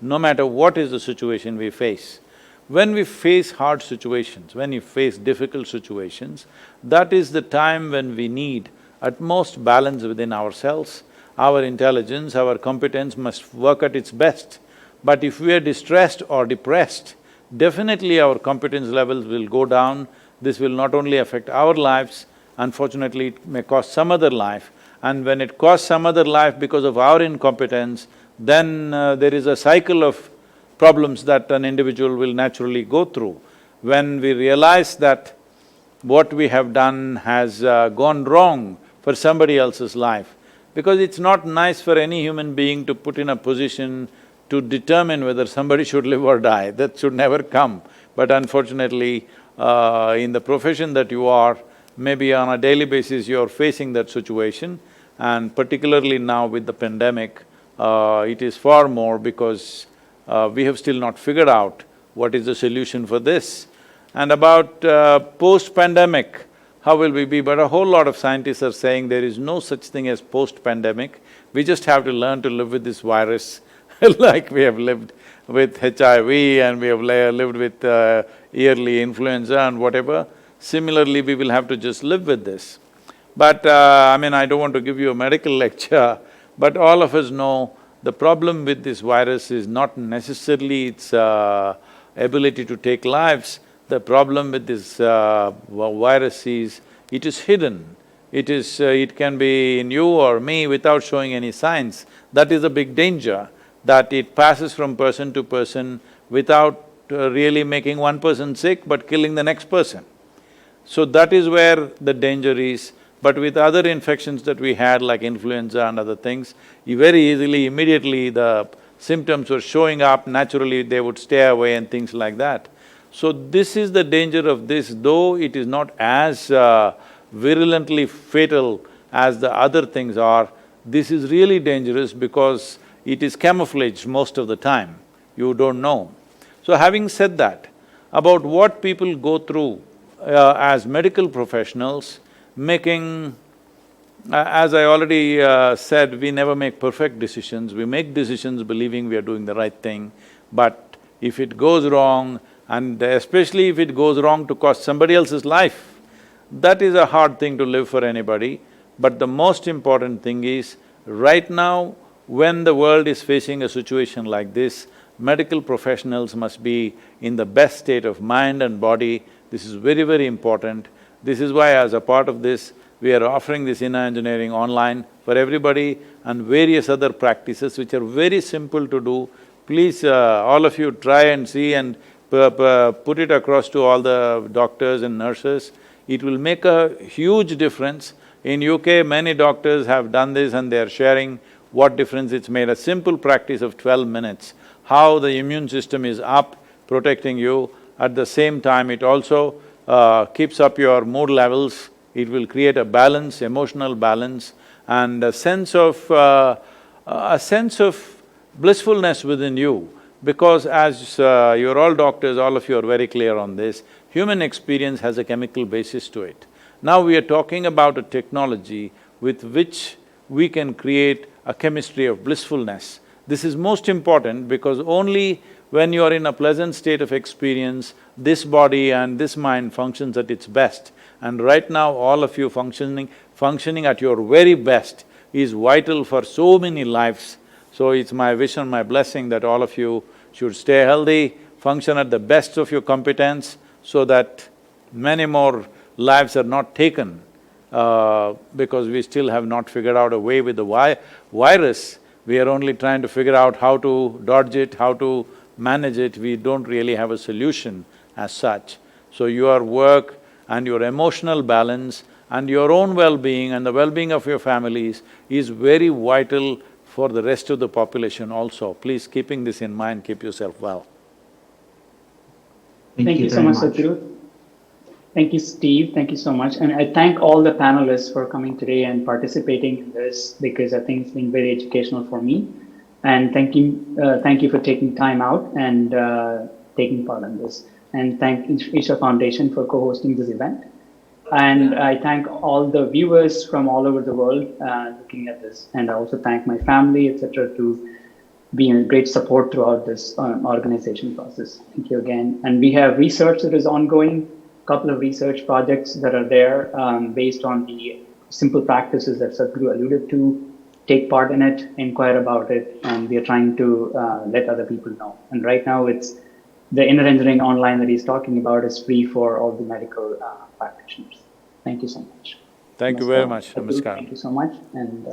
Speaker 3: no matter what is the situation we face. When we face hard situations, when you face difficult situations, that is the time when we need utmost balance within ourselves. Our intelligence, our competence must work at its best. But if we are distressed or depressed, definitely our competence levels will go down. This will not only affect our lives, unfortunately it may cost some other life. And when it costs some other life because of our incompetence, then there is a cycle of problems that an individual will naturally go through. When we realize that what we have done has gone wrong for somebody else's life, because it's not nice for any human being to put in a position to determine whether somebody should live or die, that should never come. But unfortunately, in the profession that you are, maybe on a daily basis you're facing that situation, and particularly now with the pandemic, it is far more because we have still not figured out what is the solution for this. And about post-pandemic, how will we be? But a whole lot of scientists are saying there is no such thing as post-pandemic. We just have to learn to live with this virus like we have lived with HIV and we have lived with yearly influenza and whatever. Similarly, we will have to just live with this. But I don't want to give you a medical lecture, but all of us know the problem with this virus is not necessarily its ability to take lives. The problem with this virus is, it is hidden. It can be in you or me without showing any signs. That is a big danger, that it passes from person to person without really making one person sick but killing the next person. So that is where the danger is. But with other infections that we had like influenza and other things, you very easily, immediately the symptoms were showing up, naturally they would stay away and things like that. So this is the danger of this, though it is not as virulently fatal as the other things are, this is really dangerous because it is camouflaged most of the time, you don't know. So having said that, about what people go through as medical professionals, as I already said, we never make perfect decisions, we make decisions believing we are doing the right thing, but if it goes wrong, and especially if it goes wrong to cost somebody else's life, that is a hard thing to live for anybody. But the most important thing is, right now, when the world is facing a situation like this, medical professionals must be in the best state of mind and body This is very, very important. This is why as a part of this, we are offering this inner engineering online for everybody and various other practices which are very simple to do. Please, all of you try and see and put it across to all the doctors and nurses. It will make a huge difference. In UK, many doctors have done this and they are sharing what difference it's made. A simple practice of 12 minutes, how the immune system is up, protecting you. At the same time, it also keeps up your mood levels. It will create a balance, emotional balance, and a sense of blissfulness within you. Because as you're all doctors, all of you are very clear on this, human experience has a chemical basis to it. Now we are talking about a technology with which we can create a chemistry of blissfulness. This is most important because only when you are in a pleasant state of experience, this body and this mind functions at its best. And right now, all of you functioning at your very best is vital for so many lives. So it's my wish and my blessing that all of you should stay healthy, function at the best of your competence, so that many more lives are not taken because we still have not figured out a way with the virus. We are only trying to figure out how to dodge it, how to manage it. We don't really have a solution as such. So your work and your emotional balance and your own well-being and the well-being of your families is very vital for the rest of the population also. Please, keeping this in mind, keep yourself well.
Speaker 4: Thank you so much, Sadhguru. Thank you, Steve. Thank you so much. And I thank all the panelists for coming today and participating in this, because I think it's been very educational for me. And thank you for taking time out and taking part in this. And thank Isha Foundation for co-hosting this event. And I thank all the viewers from all over the world looking at this. And I also thank my family, etc., to be a great support throughout this organization process. Thank you again. And we have research that is ongoing, a couple of research projects that are there based on the simple practices that Sadhguru alluded to. Take part in it, inquire about it, and we are trying to let other people know. And right now it's the inner engineering online that he's talking about is free for all the medical practitioners. Thank you so much.
Speaker 3: Thank you very much. Namaskar.
Speaker 4: Thank you so much. And